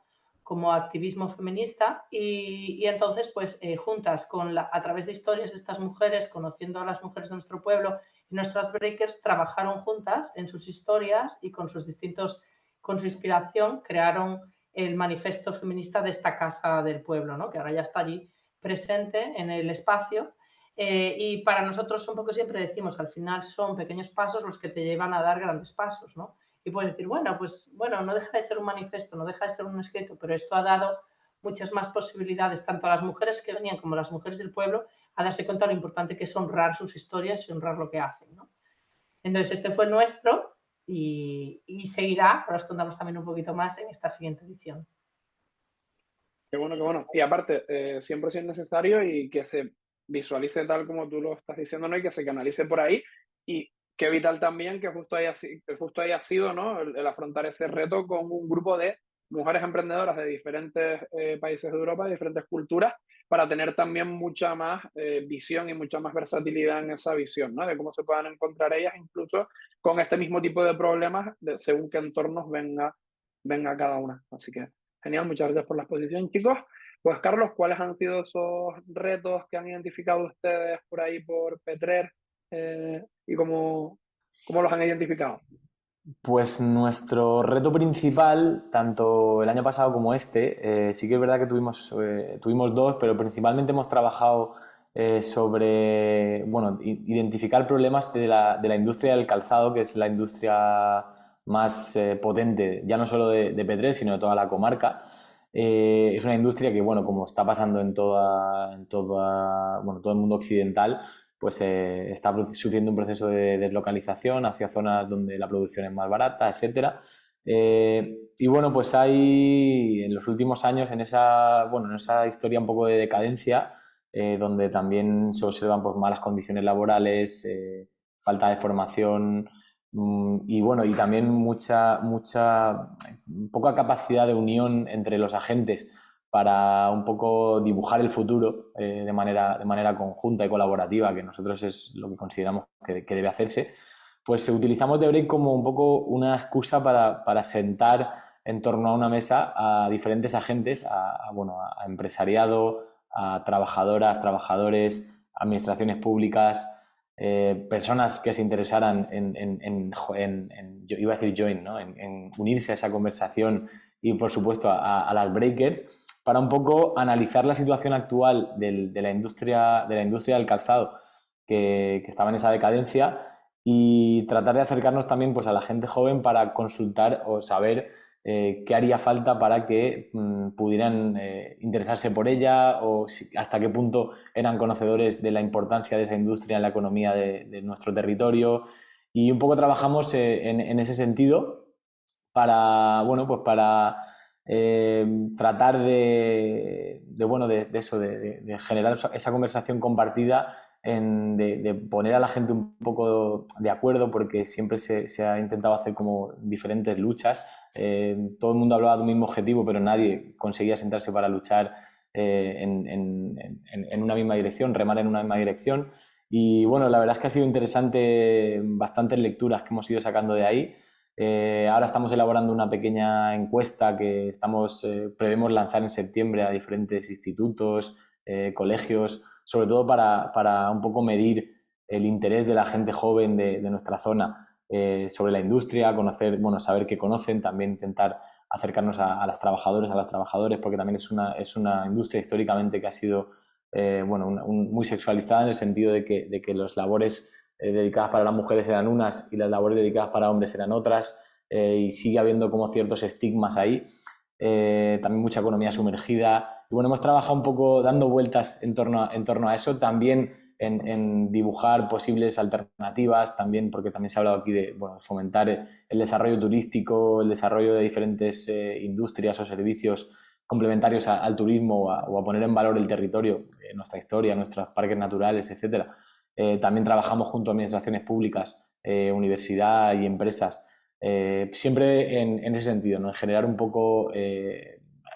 como activismo feminista y entonces pues juntas a través de historias de estas mujeres, conociendo a las mujeres de nuestro pueblo y nuestras breakers, trabajaron juntas en sus historias y con su inspiración crearon el manifiesto feminista de esta casa del pueblo, ¿no? Que ahora ya está allí presente en el espacio. Y para nosotros un poco siempre decimos, al final son pequeños pasos los que te llevan a dar grandes pasos, ¿no? Y puedes decir, bueno, pues bueno, no deja de ser un manifiesto, no deja de ser un escrito, pero esto ha dado muchas más posibilidades tanto a las mujeres que venían como a las mujeres del pueblo a darse cuenta de lo importante que es honrar sus historias y honrar lo que hacen, ¿no? Entonces, este fue el nuestro y seguirá, ahora os contamos también un poquito más en esta siguiente edición. Qué bueno, qué bueno. Y aparte, siempre es necesario y que se visualice tal como tú lo estás diciendo, ¿no? Y que se canalice por ahí. Y qué vital también que justo haya sido, ¿no? El afrontar ese reto con un grupo de mujeres emprendedoras de diferentes países de Europa, de diferentes culturas, para tener también mucha más visión y mucha más versatilidad en esa visión, ¿no? De cómo se puedan encontrar ellas incluso con este mismo tipo de problemas según qué entornos venga cada una. Así que genial, muchas gracias por la exposición, chicos. Pues Carlos, ¿cuáles han sido esos retos que han identificado ustedes por ahí por Petrer y cómo los han identificado? Pues nuestro reto principal, tanto el año pasado como este, sí que es verdad que tuvimos dos, pero principalmente hemos trabajado sobre, bueno, identificar problemas de la industria del calzado, que es la industria más potente, ya no solo de Petrer, sino de toda la comarca. Es una industria que, bueno, como está pasando en bueno, todo el mundo occidental, pues está sufriendo un proceso de deslocalización hacia zonas donde la producción es más barata, etcétera. Y bueno, pues hay en los últimos años en esa historia un poco de decadencia, donde también se observan pues, malas condiciones laborales, falta de formación y bueno, y también mucha poca capacidad de unión entre los agentes para un poco dibujar el futuro de manera conjunta y colaborativa, que nosotros es lo que consideramos que debe hacerse, pues utilizamos The Break como un poco una excusa para sentar en torno a una mesa a diferentes agentes, bueno, a empresariado, a trabajadoras, trabajadores, administraciones públicas, personas que se interesaran yo iba a decir join, ¿no? en unirse a esa conversación y por supuesto a las breakers, para un poco analizar la situación actual de la industria del calzado que estaba en esa decadencia y tratar de acercarnos también pues, a la gente joven para consultar o saber qué haría falta para que pudieran interesarse por ella o hasta qué punto eran conocedores de la importancia de esa industria en la economía de nuestro territorio. Y un poco trabajamos en ese sentido para, bueno, pues para tratar de generar esa conversación compartida, de poner a la gente un poco de acuerdo, porque siempre se ha intentado hacer como diferentes luchas. Todo el mundo hablaba de un mismo objetivo, pero nadie conseguía sentarse para luchar en una misma dirección, remar en una misma dirección. Y bueno, la verdad es que ha sido interesante bastantes lecturas que hemos ido sacando de ahí. Ahora estamos elaborando una pequeña encuesta que prevemos lanzar en septiembre a diferentes institutos, colegios, sobre todo para un poco medir el interés de la gente joven de nuestra zona sobre la industria, conocer, bueno, saber qué conocen, también intentar acercarnos a las trabajadoras, a los trabajadores, porque también es una industria históricamente que ha sido muy sexualizada, en el sentido de que las labores dedicadas para las mujeres eran unas y las labores dedicadas para hombres eran otras, y sigue habiendo como ciertos estigmas ahí. También mucha economía sumergida. Y bueno, hemos trabajado un poco dando vueltas en torno a eso, también en dibujar posibles alternativas, también porque también se ha hablado aquí de fomentar el desarrollo turístico, el desarrollo de diferentes industrias o servicios complementarios al turismo o a poner en valor el territorio, nuestra historia, nuestros parques naturales, etcétera. También trabajamos junto a administraciones públicas, universidad y empresas, siempre en ese sentido, ¿no? En generar un poco,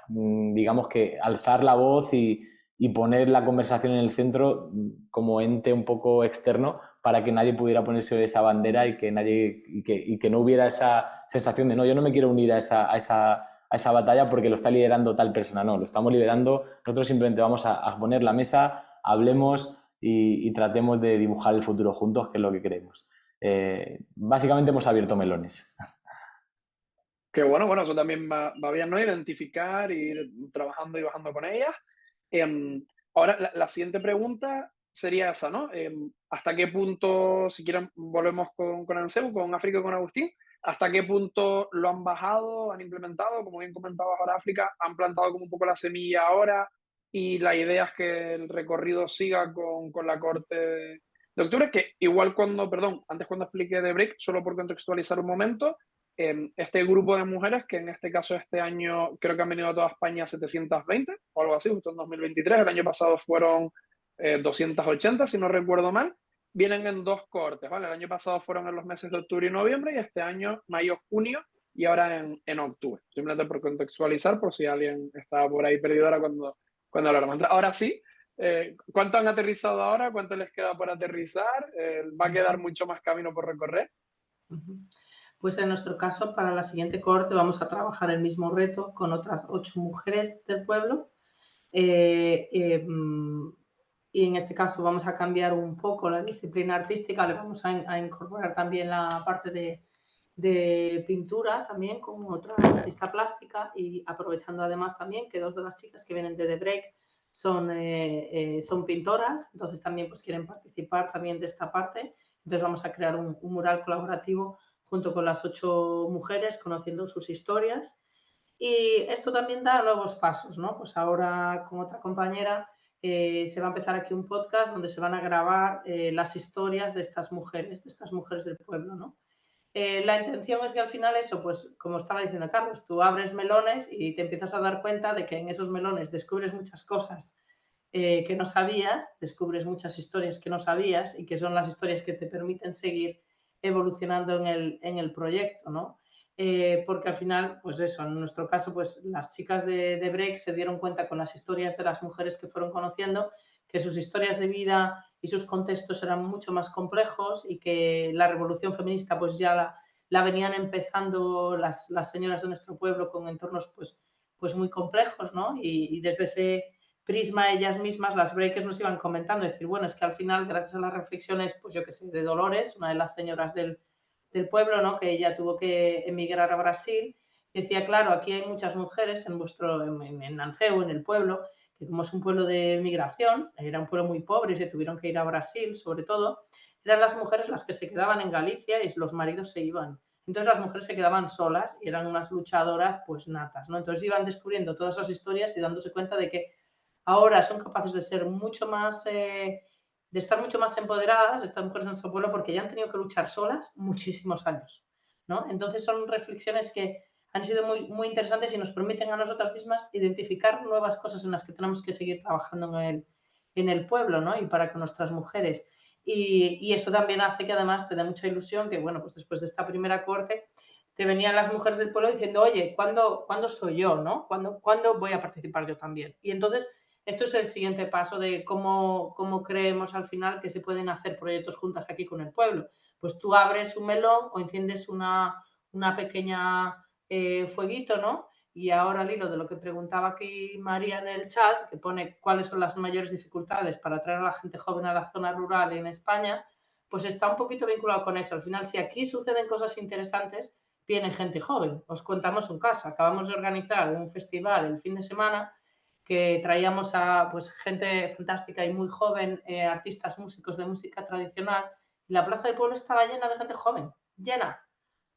digamos que alzar la voz y poner la conversación en el centro como ente un poco externo para que nadie pudiera ponerse esa bandera y que no hubiera esa sensación de no, yo no me quiero unir a esa batalla porque lo está liderando tal persona, no, lo estamos liderando, nosotros simplemente vamos a poner la mesa, hablemos y tratemos de dibujar el futuro juntos, que es lo que queremos. Básicamente hemos abierto melones. Que bueno, eso también va bien, ¿no? Identificar, ir trabajando y bajando con ellas. Ahora, la siguiente pregunta sería esa, ¿no? ¿Hasta qué punto, si quieren, volvemos con Anseu, con África y con Agustín, hasta qué punto lo han bajado, han implementado? Como bien comentabas ahora, África, han plantado como un poco la semilla ahora y la idea es que el recorrido siga con la corte de octubre, que igual antes cuando expliqué de Break, solo por contextualizar un momento, este grupo de mujeres, que en este caso este año creo que han venido a toda España 720 o algo así, justo en 2023, el año pasado fueron 280, si no recuerdo mal, vienen en dos cortes, ¿vale? El año pasado fueron en los meses de octubre y noviembre y este año mayo, junio y ahora en octubre. Simplemente por contextualizar, por si alguien estaba por ahí perdido ahora cuando hablamos. Ahora sí, ¿cuánto han aterrizado ahora? ¿Cuánto les queda por aterrizar? ¿Va a quedar mucho más camino por recorrer? Pues en nuestro caso, para la siguiente cohorte vamos a trabajar el mismo reto con otras 8 mujeres del pueblo. Y en este caso vamos a cambiar un poco la disciplina artística, le vamos a incorporar también la parte de pintura también como otra artista plástica y aprovechando además también que 2 de las chicas que vienen de The Break son pintoras, entonces también pues quieren participar también de esta parte. Entonces vamos a crear un mural colaborativo junto con las 8 mujeres, conociendo sus historias. Y esto también da nuevos pasos, ¿no? Pues ahora con otra compañera se va a empezar aquí un podcast donde se van a grabar las historias de estas mujeres del pueblo, ¿no? La intención es que al final eso, pues como estaba diciendo Carlos, tú abres melones y te empiezas a dar cuenta de que en esos melones descubres muchas cosas que no sabías, descubres muchas historias que no sabías y que son las historias que te permiten seguir evolucionando en el proyecto, ¿no? Porque al final, pues eso, en nuestro caso, pues las chicas de Break se dieron cuenta con las historias de las mujeres que fueron conociendo que sus historias de vida y sus contextos eran mucho más complejos y que la revolución feminista pues ya la venían empezando las señoras de nuestro pueblo con entornos pues muy complejos, ¿no? Y desde ese prisma ellas mismas, las breakers nos iban comentando, decir, bueno, es que al final, gracias a las reflexiones, pues yo que sé, de Dolores, una de las señoras del pueblo, ¿no? Que ella tuvo que emigrar a Brasil, decía, claro, aquí hay muchas mujeres en Nanceu, en el pueblo, que como es un pueblo de migración, era un pueblo muy pobre y se tuvieron que ir a Brasil, sobre todo, eran las mujeres las que se quedaban en Galicia y los maridos se iban. Entonces las mujeres se quedaban solas y eran unas luchadoras pues natas, ¿no? Entonces iban descubriendo todas esas historias y dándose cuenta de que ahora son capaces de ser mucho más, de estar mucho más empoderadas, estas mujeres en nuestro pueblo, porque ya han tenido que luchar solas muchísimos años, ¿no? Entonces son reflexiones que han sido muy, muy interesantes y nos permiten a nosotras mismas identificar nuevas cosas en las que tenemos que seguir trabajando en el pueblo, ¿no? Y para que nuestras mujeres. Y eso también hace que además te dé mucha ilusión que, bueno, pues después de esta primera corte te venían las mujeres del pueblo diciendo, oye, ¿cuándo soy yo, no? ¿Cuándo voy a participar yo también? Y entonces esto es el siguiente paso de cómo creemos al final que se pueden hacer proyectos juntas aquí con el pueblo. Pues tú abres un melón o enciendes una pequeña fueguito, ¿no? Y ahora al hilo de lo que preguntaba aquí María en el chat, que pone cuáles son las mayores dificultades para atraer a la gente joven a la zona rural en España, pues está un poquito vinculado con eso. Al final, si aquí suceden cosas interesantes, viene gente joven. Os contamos un caso. Acabamos de organizar un festival el fin de semana que traíamos a pues, gente fantástica y muy joven, artistas, músicos de música tradicional, y la plaza del pueblo estaba llena de gente joven, llena.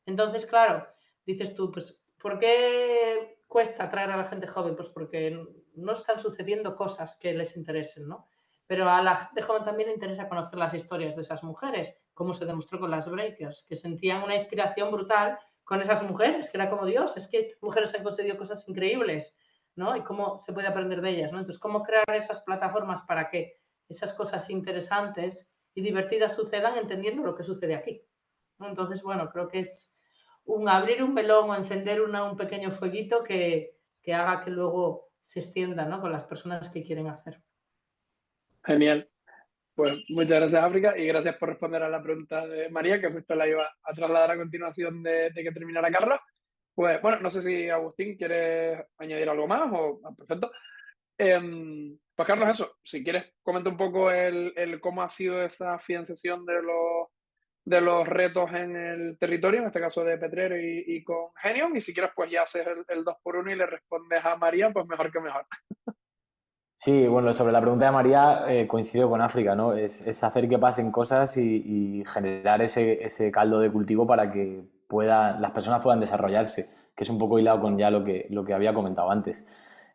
Entonces, claro, dices tú, pues, ¿por qué cuesta atraer a la gente joven? Pues porque no están sucediendo cosas que les interesen, ¿no? Pero a la gente joven también le interesa conocer las historias de esas mujeres, como se demostró con las Breakers, que sentían una inspiración brutal con esas mujeres, que era como Dios, es que estas mujeres han conseguido cosas increíbles, ¿no? Y cómo se puede aprender de ellas, ¿no? Entonces, ¿cómo crear esas plataformas para que esas cosas interesantes y divertidas sucedan entendiendo lo que sucede aquí, ¿no? Entonces, bueno, creo que es abrir un melón o encender un pequeño fueguito que haga que luego se extienda, ¿no? Con las personas que quieren hacer. Genial. Pues muchas gracias, África, y gracias por responder a la pregunta de María, que justo la iba a trasladar a continuación de que terminara Carlos. Pues bueno, no sé si Agustín quiere añadir algo más o perfecto. Pues Carlos, eso, si quieres comenta un poco el cómo ha sido esa financiación de los retos en el territorio, en este caso de Petrero y con Genion, y si quieres pues ya haces el 2 por 1 y le respondes a María, pues mejor que mejor. Sí, bueno, sobre la pregunta de María, coincido con África, ¿no? Es hacer que pasen cosas y generar ese caldo de cultivo para que las personas puedan desarrollarse, que es un poco hilado con ya lo que había comentado antes.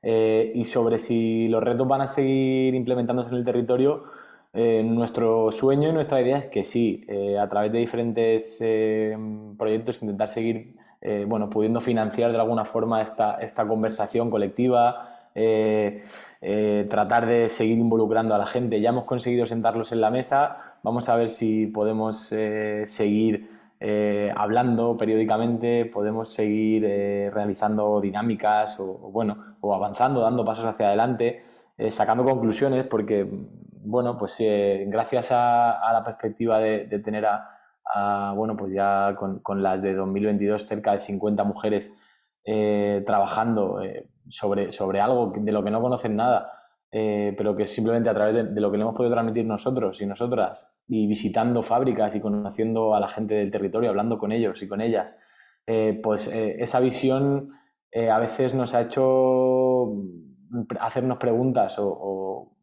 Y sobre si los retos van a seguir implementándose en el territorio, nuestro sueño y nuestra idea es que sí, a través de diferentes proyectos intentar seguir, bueno, pudiendo financiar de alguna forma esta conversación colectiva, tratar de seguir involucrando a la gente. Ya hemos conseguido sentarlos en la mesa, vamos a ver si podemos seguir hablando periódicamente, podemos seguir realizando dinámicas bueno, o avanzando, dando pasos hacia adelante, sacando conclusiones, porque bueno, pues gracias a la perspectiva de tener bueno, pues ya con las de 2022 cerca de 50 mujeres trabajando sobre algo de lo que no conocen nada, pero que simplemente a través de lo que le hemos podido transmitir nosotros y nosotras, y visitando fábricas y conociendo a la gente del territorio, hablando con ellos y con ellas, pues esa visión a veces nos ha hecho hacernos preguntas o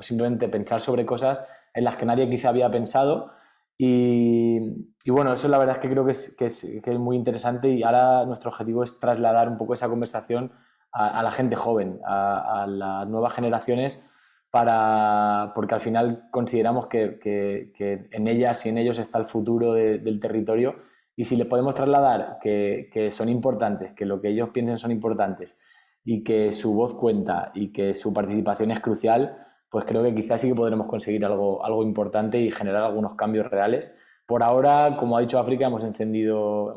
simplemente pensar sobre cosas en las que nadie quizá había pensado. Y bueno, eso la verdad es que creo que es muy interesante, y ahora nuestro objetivo es trasladar un poco esa conversación a la gente joven, a las nuevas generaciones, porque al final consideramos que en ellas y en ellos está el futuro del territorio, y si les podemos trasladar que son importantes, que lo que ellos piensen son importantes y que su voz cuenta y que su participación es crucial, pues creo que quizás sí que podremos conseguir algo importante y generar algunos cambios reales. Por ahora, como ha dicho África, hemos encendido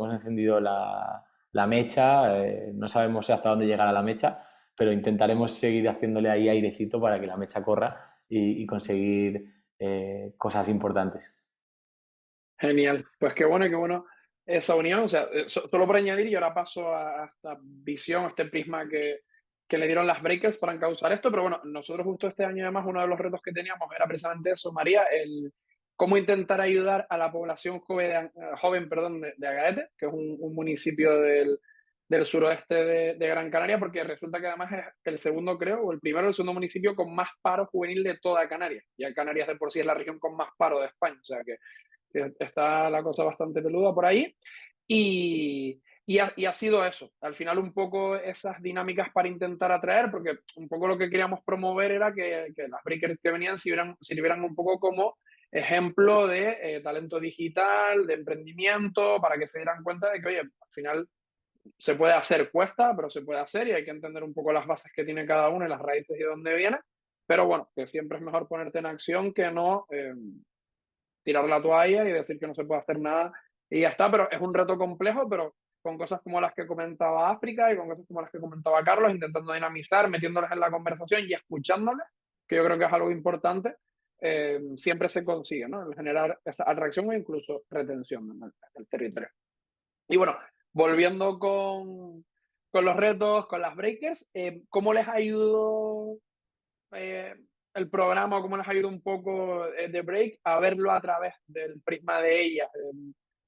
la mecha, no sabemos hasta dónde llegará la mecha, pero intentaremos seguir haciéndole ahí airecito para que la mecha corra y conseguir cosas importantes. Genial, pues qué bueno esa unión, o sea, solo por añadir, y ahora paso a esta visión, a este prisma que le dieron las Breakers para encauzar esto, pero bueno, nosotros justo este año además uno de los retos que teníamos era precisamente eso, María, el cómo intentar ayudar a la población joven, perdón, de Agaete, que es un municipio del suroeste de Gran Canaria, porque resulta que además es el segundo, creo, o el primero o el segundo municipio con más paro juvenil de toda Canarias. Ya Canarias de por sí es la región con más paro de España, o sea que está la cosa bastante peluda por ahí. Y ha sido eso, al final un poco esas dinámicas para intentar atraer, porque un poco lo que queríamos promover era que las breakers que venían sirvieran un poco como ejemplo de talento digital, de emprendimiento, para que se dieran cuenta de que, oye, al final se puede hacer, cuesta, pero se puede hacer, y hay que entender un poco las bases que tiene cada uno y las raíces y de dónde viene. Pero bueno, que siempre es mejor ponerte en acción que no tirar la toalla y decir que no se puede hacer nada y ya está, pero es un reto complejo, pero con cosas como las que comentaba África y con cosas como las que comentaba Carlos, intentando dinamizar, metiéndoles en la conversación y escuchándoles, que yo creo que es algo importante, siempre se consigue, ¿no? El generar esa atracción e incluso retención en el territorio. Y bueno, volviendo con los retos, con las breakers, ¿cómo les ayudó eh, el programa, cómo les ayuda un poco de Break a verlo a través del prisma de ellas?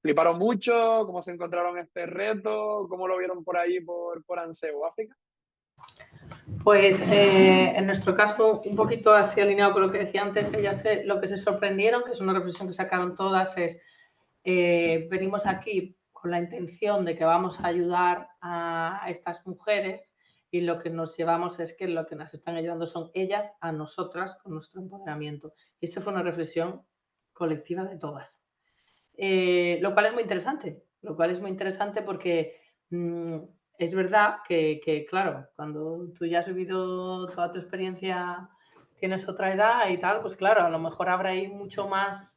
¿Fliparon mucho? ¿Cómo se encontraron este reto? ¿Cómo lo vieron por ahí, por Anseo, África? Pues en nuestro caso, un poquito así alineado con lo que decía antes, ellas lo que se sorprendieron, que es una reflexión que sacaron todas, es venimos aquí con la intención de que vamos a ayudar a estas mujeres, y lo que nos llevamos es que lo que nos están ayudando son ellas a nosotras con nuestro empoderamiento. Y esto fue una reflexión colectiva de todas. Lo cual es muy interesante porque es verdad que, claro, cuando tú ya has vivido toda tu experiencia, tienes otra edad y tal, pues claro, a lo mejor habrá ahí mucho más,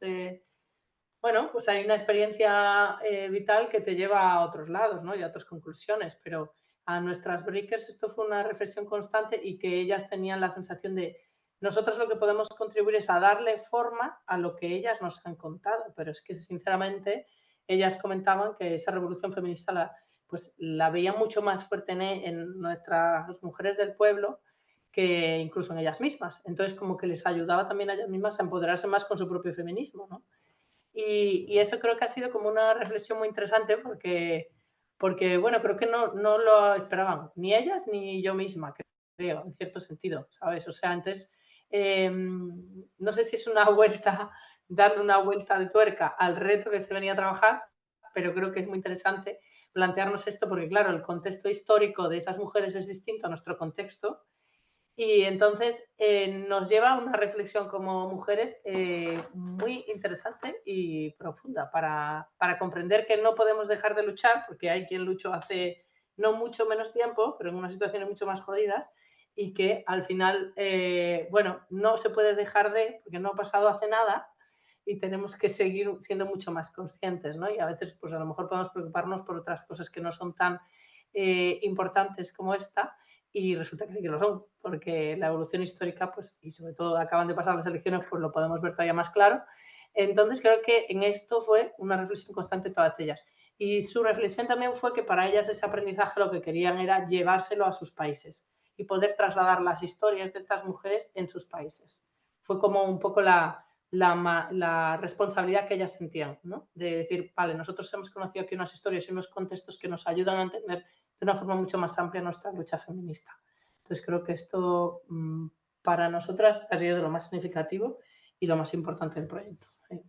bueno, pues hay una experiencia vital que te lleva a otros lados, ¿no? Y a otras conclusiones, pero a nuestras breakers esto fue una reflexión constante, y que ellas tenían la sensación de nosotros lo que podemos contribuir es a darle forma a lo que ellas nos han contado, pero es que sinceramente ellas comentaban que esa revolución feminista pues la veía mucho más fuerte en nuestras mujeres del pueblo que incluso en ellas mismas. Entonces, como que les ayudaba también a ellas mismas a empoderarse más con su propio feminismo, ¿no? Y eso creo que ha sido como una reflexión muy interesante porque bueno, creo que no lo esperaban ni ellas ni yo misma, creo, en cierto sentido, ¿sabes? O sea, entonces, no sé si es una vuelta, darle una vuelta de tuerca al reto que se venía a trabajar, pero creo que es muy interesante plantearnos esto porque, claro, el contexto histórico de esas mujeres es distinto a nuestro contexto y entonces nos lleva a una reflexión como mujeres muy interesante y profunda para comprender que no podemos dejar de luchar, porque hay quien luchó hace no mucho menos tiempo, pero en unas situaciones mucho más jodidas, y que al final, bueno, no se puede dejar de, porque no ha pasado hace nada, y tenemos que seguir siendo mucho más conscientes, ¿no? Y a veces, pues a lo mejor podemos preocuparnos por otras cosas que no son tan importantes como esta, y resulta que sí que lo son, porque la evolución histórica, pues, y sobre todo acaban de pasar las elecciones, pues lo podemos ver todavía más claro. Entonces creo que en esto fue una reflexión constante de todas ellas. Y su reflexión también fue que para ellas ese aprendizaje lo que querían era llevárselo a sus países y poder trasladar las historias de estas mujeres en sus países. Fue como un poco la responsabilidad que ellas sentían, ¿no? De decir, vale, nosotros hemos conocido aquí unas historias y unos contextos que nos ayudan a entender de una forma mucho más amplia nuestra lucha feminista. Entonces creo que esto para nosotras ha sido de lo más significativo y lo más importante del proyecto. Sí.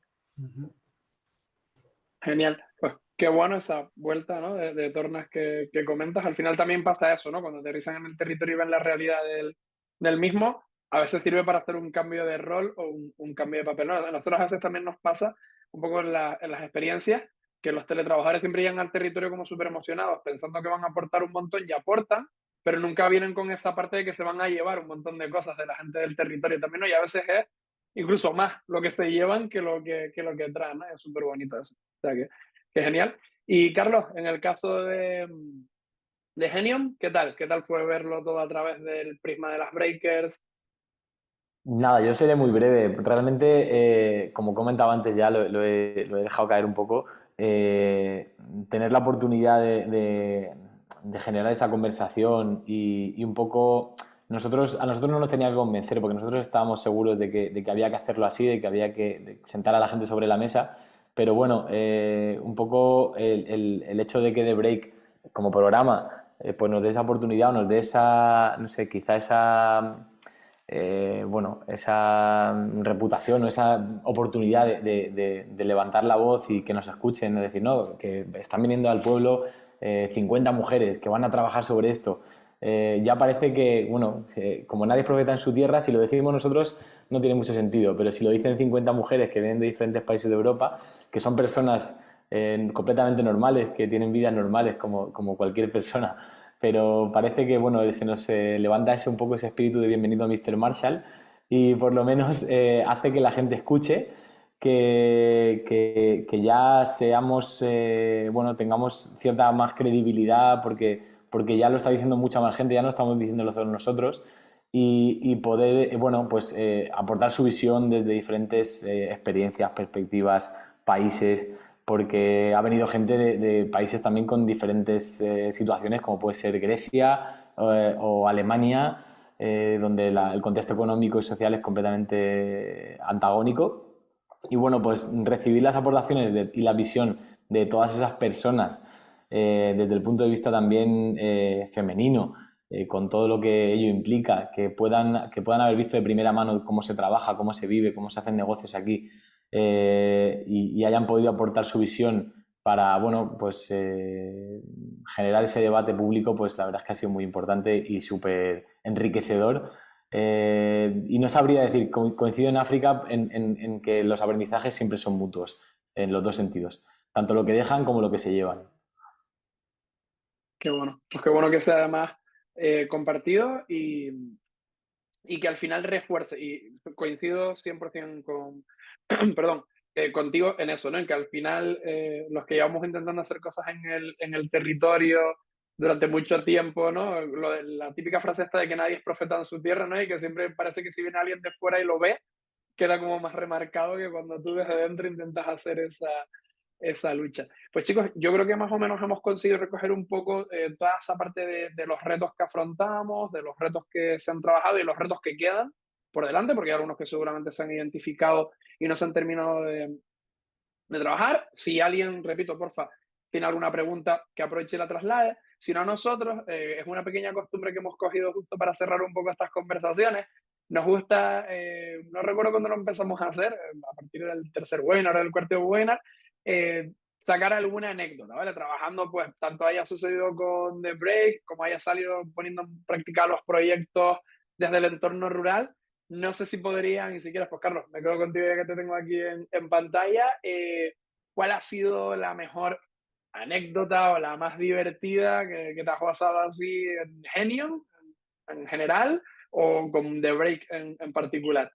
Genial. Pues qué bueno esa vuelta, ¿no? de tornas que comentas. Al final también pasa eso, ¿no? Cuando aterrizan en el territorio y ven la realidad del mismo, a veces sirve para hacer un cambio de rol o un cambio de papel, ¿no? A nosotros a veces también nos pasa un poco en las experiencias que los teletrabajadores siempre llegan al territorio como súper emocionados, pensando que van a aportar un montón y aportan, pero nunca vienen con esa parte de que se van a llevar un montón de cosas de la gente del territorio también, ¿no? Y a veces es incluso más lo que se llevan que lo que traen, ¿no? Es súper bonito eso. O sea que genial. Y Carlos, en el caso de Genium, ¿qué tal? ¿Qué tal fue verlo todo a través del prisma de las breakers? Nada, yo seré muy breve. Realmente, como comentaba antes, ya lo he dejado caer un poco. Tener la oportunidad de generar esa conversación y un poco. A nosotros no nos tenía que convencer, porque nosotros estábamos seguros de que había que hacerlo así, de que había que sentar a la gente sobre la mesa. Pero bueno, un poco el hecho de que The Break, como programa, pues nos dé esa oportunidad o nos dé esa, no sé, quizá bueno, esa reputación o esa oportunidad de levantar la voz y que nos escuchen, es decir, no, que están viniendo al pueblo 50 mujeres que van a trabajar sobre esto. Ya parece que, bueno, como nadie es profeta en su tierra, si lo decimos nosotros no tiene mucho sentido, pero si lo dicen 50 mujeres que vienen de diferentes países de Europa, que son personas completamente normales, que tienen vidas normales como cualquier persona, pero parece que bueno, se nos levanta un poco ese espíritu de bienvenido a Mr. Marshall y por lo menos hace que la gente escuche, que ya seamos, bueno, tengamos cierta más credibilidad porque ya lo está diciendo mucha más gente, ya no estamos diciéndolo solo nosotros y poder, bueno, pues aportar su visión desde diferentes experiencias, perspectivas, países, porque ha venido gente de países también con diferentes situaciones, como puede ser Grecia o Alemania, donde el contexto económico y social es completamente antagónico. Y bueno, pues recibir las aportaciones y la visión de todas esas personas desde el punto de vista también femenino, con todo lo que ello implica, que puedan haber visto de primera mano cómo se trabaja, cómo se vive, cómo se hacen negocios aquí, y hayan podido aportar su visión para, bueno, pues generar ese debate público, pues la verdad es que ha sido muy importante y súper enriquecedor. Y no sabría decir, coincido en África en que los aprendizajes siempre son mutuos, en los dos sentidos, tanto lo que dejan como lo que se llevan. Qué bueno. Pues qué bueno que sea además compartido y que al final refuerce. Y coincido 100% perdón, contigo en eso, ¿no? En que al final los que llevamos intentando hacer cosas en el territorio durante mucho tiempo, ¿no? La típica frase esta de que nadie es profeta en su tierra, ¿no? Y que siempre parece que si viene alguien de fuera y lo ve, queda como más remarcado que cuando tú desde dentro intentas hacer esa lucha. Pues chicos, yo creo que más o menos hemos conseguido recoger un poco toda esa parte de los retos que afrontamos, de los retos que se han trabajado y los retos que quedan por delante, porque hay algunos que seguramente se han identificado y no se han terminado de trabajar. Si alguien, repito, porfa, tiene alguna pregunta, que aproveche y la traslade. Si no, nosotros, es una pequeña costumbre que hemos cogido justo para cerrar un poco estas conversaciones. Nos gusta, no recuerdo cuándo lo empezamos a hacer, a partir del tercer webinar o del cuarto webinar, sacar alguna anécdota, ¿vale? Trabajando, pues, tanto haya sucedido con The Break, como haya salido poniendo en práctica los proyectos desde el entorno rural. No sé si podrían, y si quieres, pues Carlos, me quedo contigo ya que te tengo aquí en pantalla. ¿Cuál ha sido la mejor anécdota o la más divertida que te ha pasado así en Genion, en general, o con The Break en particular?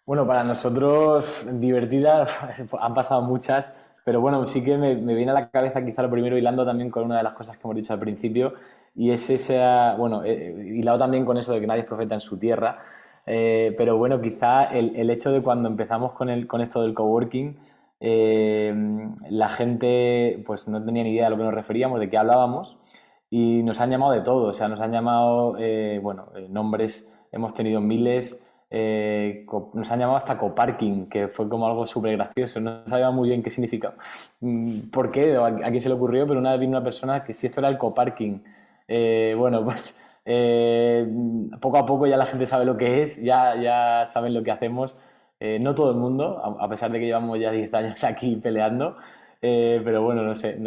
Bueno, para nosotros divertidas han pasado muchas, pero bueno, sí que me viene a la cabeza quizá lo primero hilando también con una de las cosas que hemos dicho al principio y es esa, bueno, hilado también con eso de que nadie es profeta en su tierra, pero bueno, quizá el hecho de cuando empezamos con esto del coworking, eh, la gente pues no tenía ni idea de lo que nos referíamos, de qué hablábamos y nos han llamado de todo, o sea, nos han llamado, bueno, nombres, hemos tenido miles. Nos han llamado hasta coparking, que fue como algo súper gracioso. No sabía muy bien qué significa, por qué, o a quién se le ocurrió, pero una vez vino una persona que si esto era el coparking. Bueno, pues poco a poco ya la gente sabe lo que es, ya saben lo que hacemos. No todo el mundo, a pesar de que llevamos ya 10 años aquí peleando, pero bueno, no sé,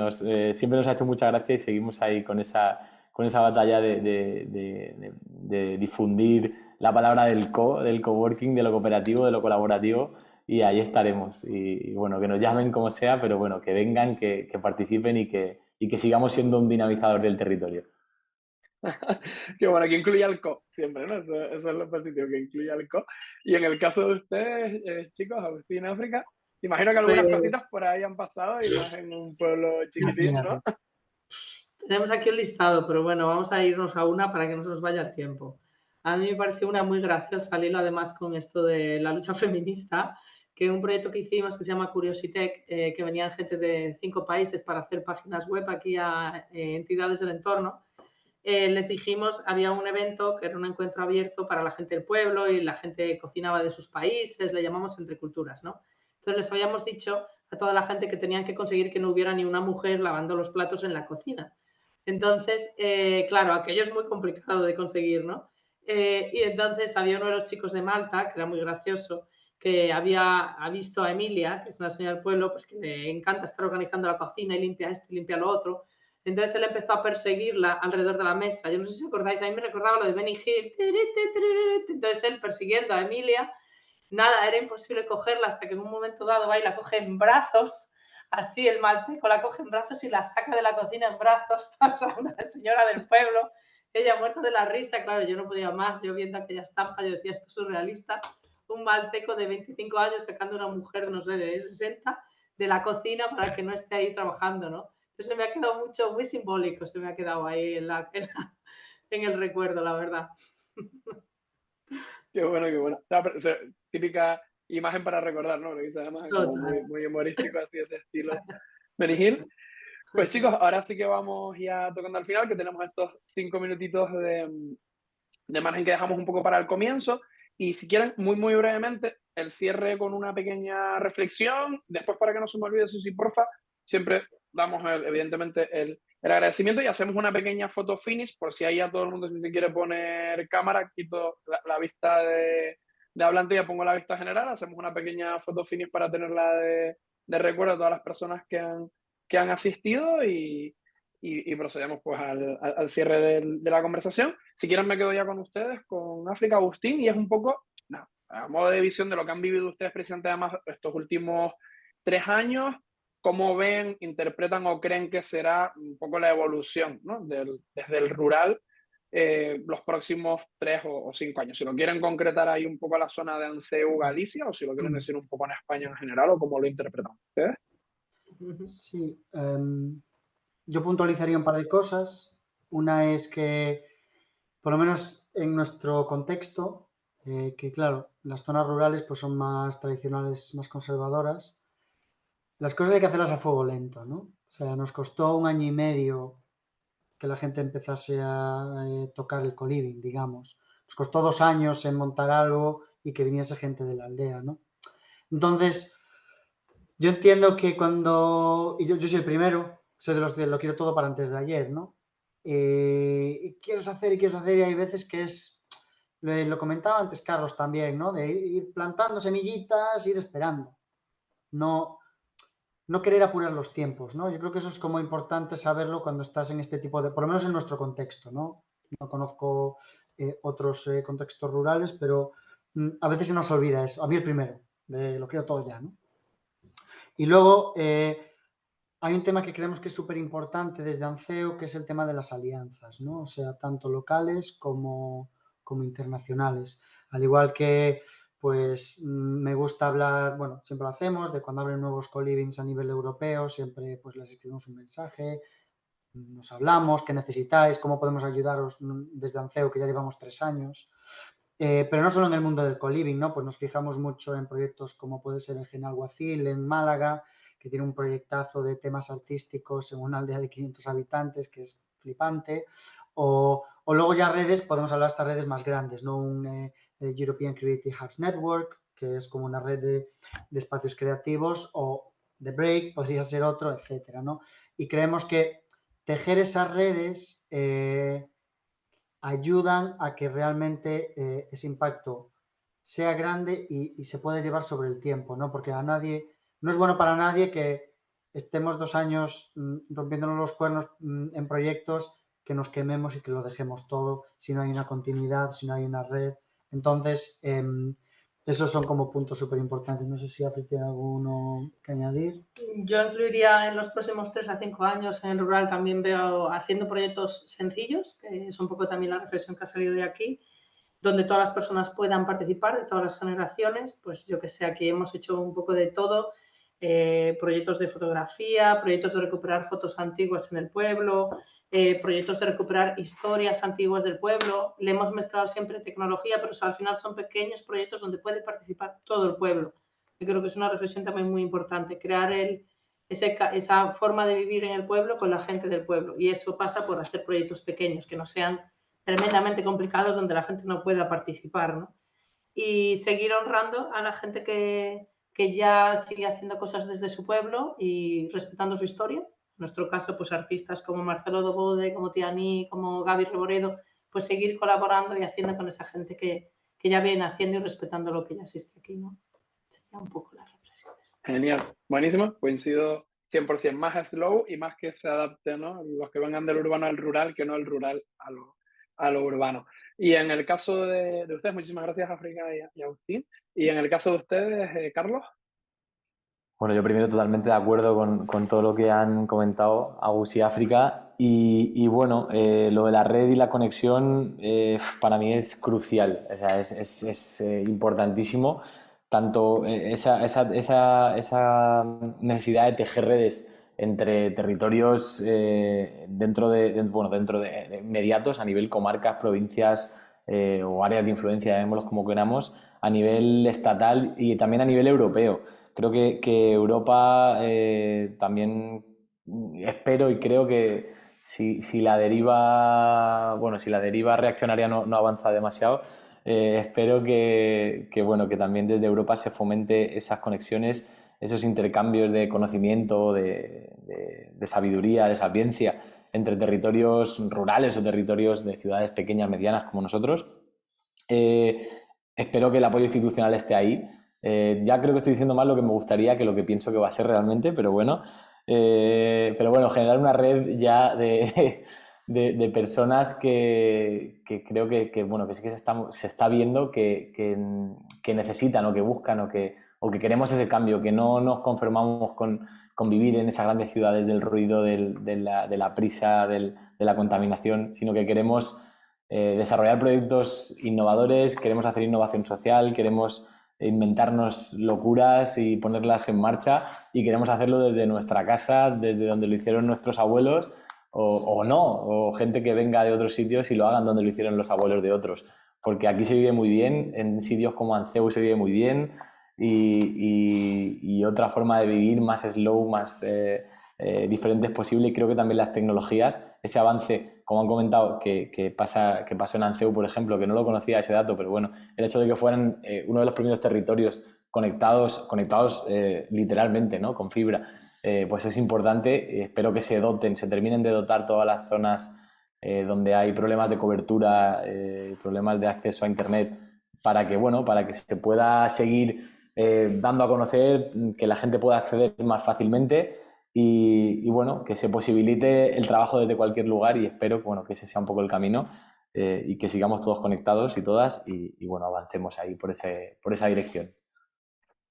siempre nos ha hecho mucha gracia y seguimos ahí con esa batalla de difundir la palabra del coworking, de lo cooperativo, de lo colaborativo, y ahí estaremos. Y bueno, que nos llamen como sea, pero bueno, que vengan, que participen y que sigamos siendo un dinamizador del territorio. Que bueno, que incluya el co, siempre, ¿no? Eso es lo positivo, que incluya el co. Y en el caso de ustedes, chicos, Agustín, África, imagino que algunas Pues cositas por ahí han pasado y más en un pueblo chiquitín, ¿no? Imagínate. tenemos aquí un listado, pero bueno, vamos a irnos a una para que no se nos vaya el tiempo. A mí me pareció una muy graciosa, al hilo además con esto de la lucha feminista, que un proyecto que hicimos que se llama Curiositech, que venían gente de 5 países para hacer páginas web aquí a entidades del entorno. Les dijimos, había un evento que era un encuentro abierto para la gente del pueblo y la gente cocinaba de sus países, le llamamos entre culturas, ¿no? Entonces les habíamos dicho a toda la gente que tenían que conseguir que no hubiera ni una mujer lavando los platos en la cocina. Entonces, claro, aquello es muy complicado de conseguir, ¿no? Y entonces había uno de los chicos de Malta, que era muy gracioso, que ha visto a Emilia, que es una señora del pueblo, pues que le encanta estar organizando la cocina y limpia esto y limpia lo otro. Entonces él empezó a perseguirla alrededor de la mesa. Yo no sé si acordáis, a mí me recordaba lo de Benny Hill. Entonces él persiguiendo a Emilia, nada, era imposible cogerla hasta que en un momento dado va y la coge en brazos, así el malteco la coge en brazos y la saca de la cocina en brazos, o sea, una señora del pueblo, ella muerta de la risa, claro, yo no podía más, yo viendo aquella estampa, yo decía, esto es surrealista, un malteco de 25 años sacando a una mujer, no sé, de 60, de la cocina para que no esté ahí trabajando, ¿no? Entonces me ha quedado mucho, muy simbólico, se me ha quedado ahí en el recuerdo, la verdad. Qué bueno, qué bueno. No, pero, o sea, típica imagen para recordar, ¿no? Lo que dice además como Total. muy humorístico, así de ese estilo. Benny Hill. Pues chicos, ahora sí que vamos ya tocando al final, que tenemos estos 5 minutitos de margen que dejamos un poco para el comienzo. Y si quieren, muy brevemente, el cierre con una pequeña reflexión. Después, para que no se me olvide, Susi, porfa, siempre damos, evidentemente, el agradecimiento y hacemos una pequeña foto finish, por si ahí a todo el mundo, si se quiere poner cámara, quito la vista de hablante y ya pongo la vista general. Hacemos una pequeña foto finish para tenerla de recuerdo a todas las personas que han asistido y procedemos pues al cierre de la conversación. Si quieren me quedo ya con ustedes, con África, Agustín, y es un poco, nada, a modo de visión de lo que han vivido ustedes precisamente además estos últimos 3 años, cómo ven, interpretan o creen que será un poco la evolución, ¿no? Desde el rural los próximos 3 o 5 años. Si lo quieren concretar ahí un poco a la zona de Anseu, Galicia, o si lo quieren decir un poco en España en general, o cómo lo interpretan ustedes. Sí, yo puntualizaría un par de cosas. Una es que, por lo menos en nuestro contexto, que claro, las zonas rurales pues son más tradicionales, más conservadoras. las cosas hay que hacerlas a fuego lento, ¿no? O sea, nos costó 1 año y medio que la gente empezase a tocar el coliving, digamos. Nos costó 2 años en montar algo y que viniese gente de la aldea, ¿no? Entonces, yo entiendo que cuando, y yo soy el primero, soy de los que lo quiero todo para antes de ayer, ¿no? Y quieres hacer y hay veces que es, lo comentaba antes Carlos también, ¿no? De ir plantando semillitas, ir esperando. No, no querer apurar los tiempos, ¿no? Yo creo que eso es como importante saberlo cuando estás en este tipo de, por lo menos en nuestro contexto, ¿no? No conozco otros contextos rurales, pero a veces se nos olvida eso. A mí el primero, de lo quiero todo ya, ¿no? Y luego hay un tema que creemos que es súper importante desde ANCEO, que es el tema de las alianzas, ¿no? O sea, tanto locales como internacionales. Al igual que, pues, me gusta hablar, bueno, siempre lo hacemos, de cuando abren nuevos colivings a nivel europeo, siempre pues les escribimos un mensaje, nos hablamos, qué necesitáis, cómo podemos ayudaros desde ANCEO, que ya llevamos 3 años. Pero no solo en el mundo del coliving, ¿no? Pues nos fijamos mucho en proyectos como puede ser el Genalguacil en Málaga, que tiene un proyectazo de temas artísticos en una aldea de 500 habitantes, que es flipante. O luego ya redes, podemos hablar de estas redes más grandes, ¿no? Un European Creative Hubs Network, que es como una red de espacios creativos, o The Break, podría ser otro, etcétera, ¿no? Y creemos que tejer esas redes ayudan a que realmente ese impacto sea grande y se pueda llevar sobre el tiempo, ¿no? Porque a nadie, no es bueno para nadie que estemos 2 años rompiéndonos los cuernos en proyectos, que nos quememos y que lo dejemos todo si no hay una continuidad, si no hay una red. Entonces, esos son como puntos súper importantes. No sé si Afri tiene alguno que añadir. Yo incluiría en los próximos 3 a 5 años en el rural, también veo haciendo proyectos sencillos, que es un poco también la reflexión que ha salido de aquí, donde todas las personas puedan participar, de todas las generaciones. Pues yo que sé, aquí hemos hecho un poco de todo, proyectos de fotografía, proyectos de recuperar fotos antiguas en el pueblo, proyectos de recuperar historias antiguas del pueblo. Le hemos mezclado siempre tecnología, pero al final son pequeños proyectos donde puede participar todo el pueblo. Yo creo que es una reflexión también muy importante, crear esa forma de vivir en el pueblo con la gente del pueblo. Y eso pasa por hacer proyectos pequeños, que no sean tremendamente complicados donde la gente no pueda participar, ¿no? Y seguir honrando a la gente que ya sigue haciendo cosas desde su pueblo y respetando su historia. En nuestro caso, pues artistas como Marcelo Dobode, como Tiani, como Gaby Reboredo, pues seguir colaborando y haciendo con esa gente que ya viene haciendo y respetando lo que ya existe aquí, ¿no? Sería un poco las reflexiones. Genial, buenísimo, coincido 100%, más slow y más que se adapte, ¿no? Los que vengan del urbano al rural, que no el rural a lo urbano. Y en el caso de ustedes, muchísimas gracias África y Agustín. Y en el caso de ustedes, Carlos. Bueno, yo primero totalmente de acuerdo con todo lo que han comentado Agus y África. Y bueno, lo de la red y la conexión para mí es crucial, o sea, es importantísimo. Tanto esa necesidad de tejer redes entre territorios dentro de inmediatos a nivel comarcas, provincias o áreas de influencia, llamémoslos como queramos, a nivel estatal y también a nivel europeo. Creo que Europa también espero y creo que si la deriva, bueno, si la deriva reaccionaria no avanza demasiado, espero bueno, que también desde Europa se fomente esas conexiones, esos intercambios de conocimiento, de sabiduría, de sapiencia entre territorios rurales o territorios de ciudades pequeñas, medianas como nosotros. Espero que el apoyo institucional esté ahí. Ya creo que estoy diciendo más lo que me gustaría que lo que pienso que va a ser realmente, pero bueno, generar una red ya de personas que creo bueno, que sí que se está viendo que necesitan o que buscan o que queremos ese cambio, que no nos conformamos con vivir en esas grandes ciudades del ruido, de la prisa, de la contaminación, sino que queremos desarrollar proyectos innovadores, queremos hacer innovación social, queremos inventarnos locuras y ponerlas en marcha y queremos hacerlo desde nuestra casa, desde donde lo hicieron nuestros abuelos o no, o gente que venga de otros sitios y lo hagan donde lo hicieron los abuelos de otros. Porque aquí se vive muy bien, en sitios como Anceu se vive muy bien, y otra forma de vivir más slow, más diferente es posible. Y creo que también las tecnologías, ese avance, como han comentado, que pasó en Anceu, por ejemplo, que no lo conocía ese dato, pero bueno, el hecho de que fueran uno de los primeros territorios conectados literalmente, ¿no? Con fibra, pues es importante. Espero que se terminen de dotar todas las zonas donde hay problemas de cobertura, problemas de acceso a internet, para que se pueda seguir dando a conocer, que la gente pueda acceder más fácilmente y bueno, que se posibilite el trabajo desde cualquier lugar, y espero bueno, que ese sea un poco el camino, y que sigamos todos conectados y todas y bueno, avancemos ahí por esa dirección.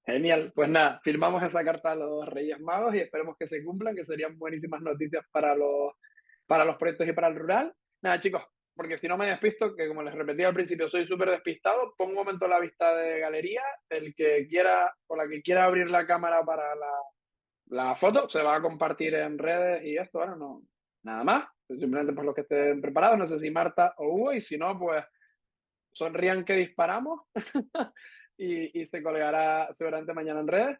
Genial, pues nada, firmamos esa carta a los Reyes Magos y esperemos que se cumplan, que serían buenísimas noticias para los proyectos y para el rural. Nada, chicos, porque si no me despisto, que como les repetí al principio, soy súper despistado, pongo un momento la vista de galería, el que quiera o la que quiera abrir la cámara para la foto se va a compartir en redes y esto, ahora no, nada más, simplemente por los que estén preparados, no sé si Marta o Hugo, y si no, pues sonrían que disparamos y se colgará seguramente mañana en redes.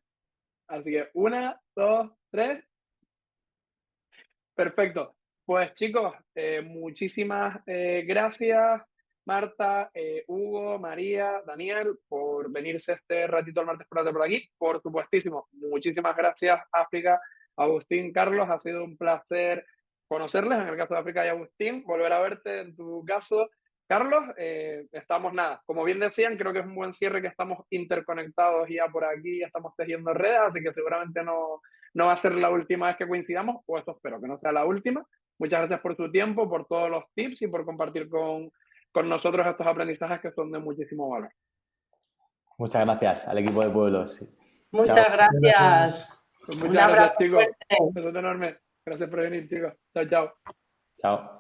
Así que 1, 2, 3. Perfecto. Pues chicos, muchísimas gracias, Marta, Hugo, María, Daniel, por venirse este ratito al martes por la tarde por aquí. Por supuestísimo, muchísimas gracias, África, Agustín, Carlos. Ha sido un placer conocerles, en el caso de África y Agustín, volver a verte en tu caso. Carlos, estamos nada. Como bien decían, creo que es un buen cierre, que estamos interconectados ya por aquí, ya estamos tejiendo redes, así que seguramente no va a ser la última vez que coincidamos, o eso espero que no sea la última. Muchas gracias por tu tiempo, por todos los tips y por compartir con nosotros estos aprendizajes que son de muchísimo valor. Muchas gracias al equipo de Pueblos. Muchas Chao. gracias. Pues Un muchas gracias, abrazo chicos. fuerte. Un beso enorme. Gracias por venir, chicos. Chao, chao. Chao.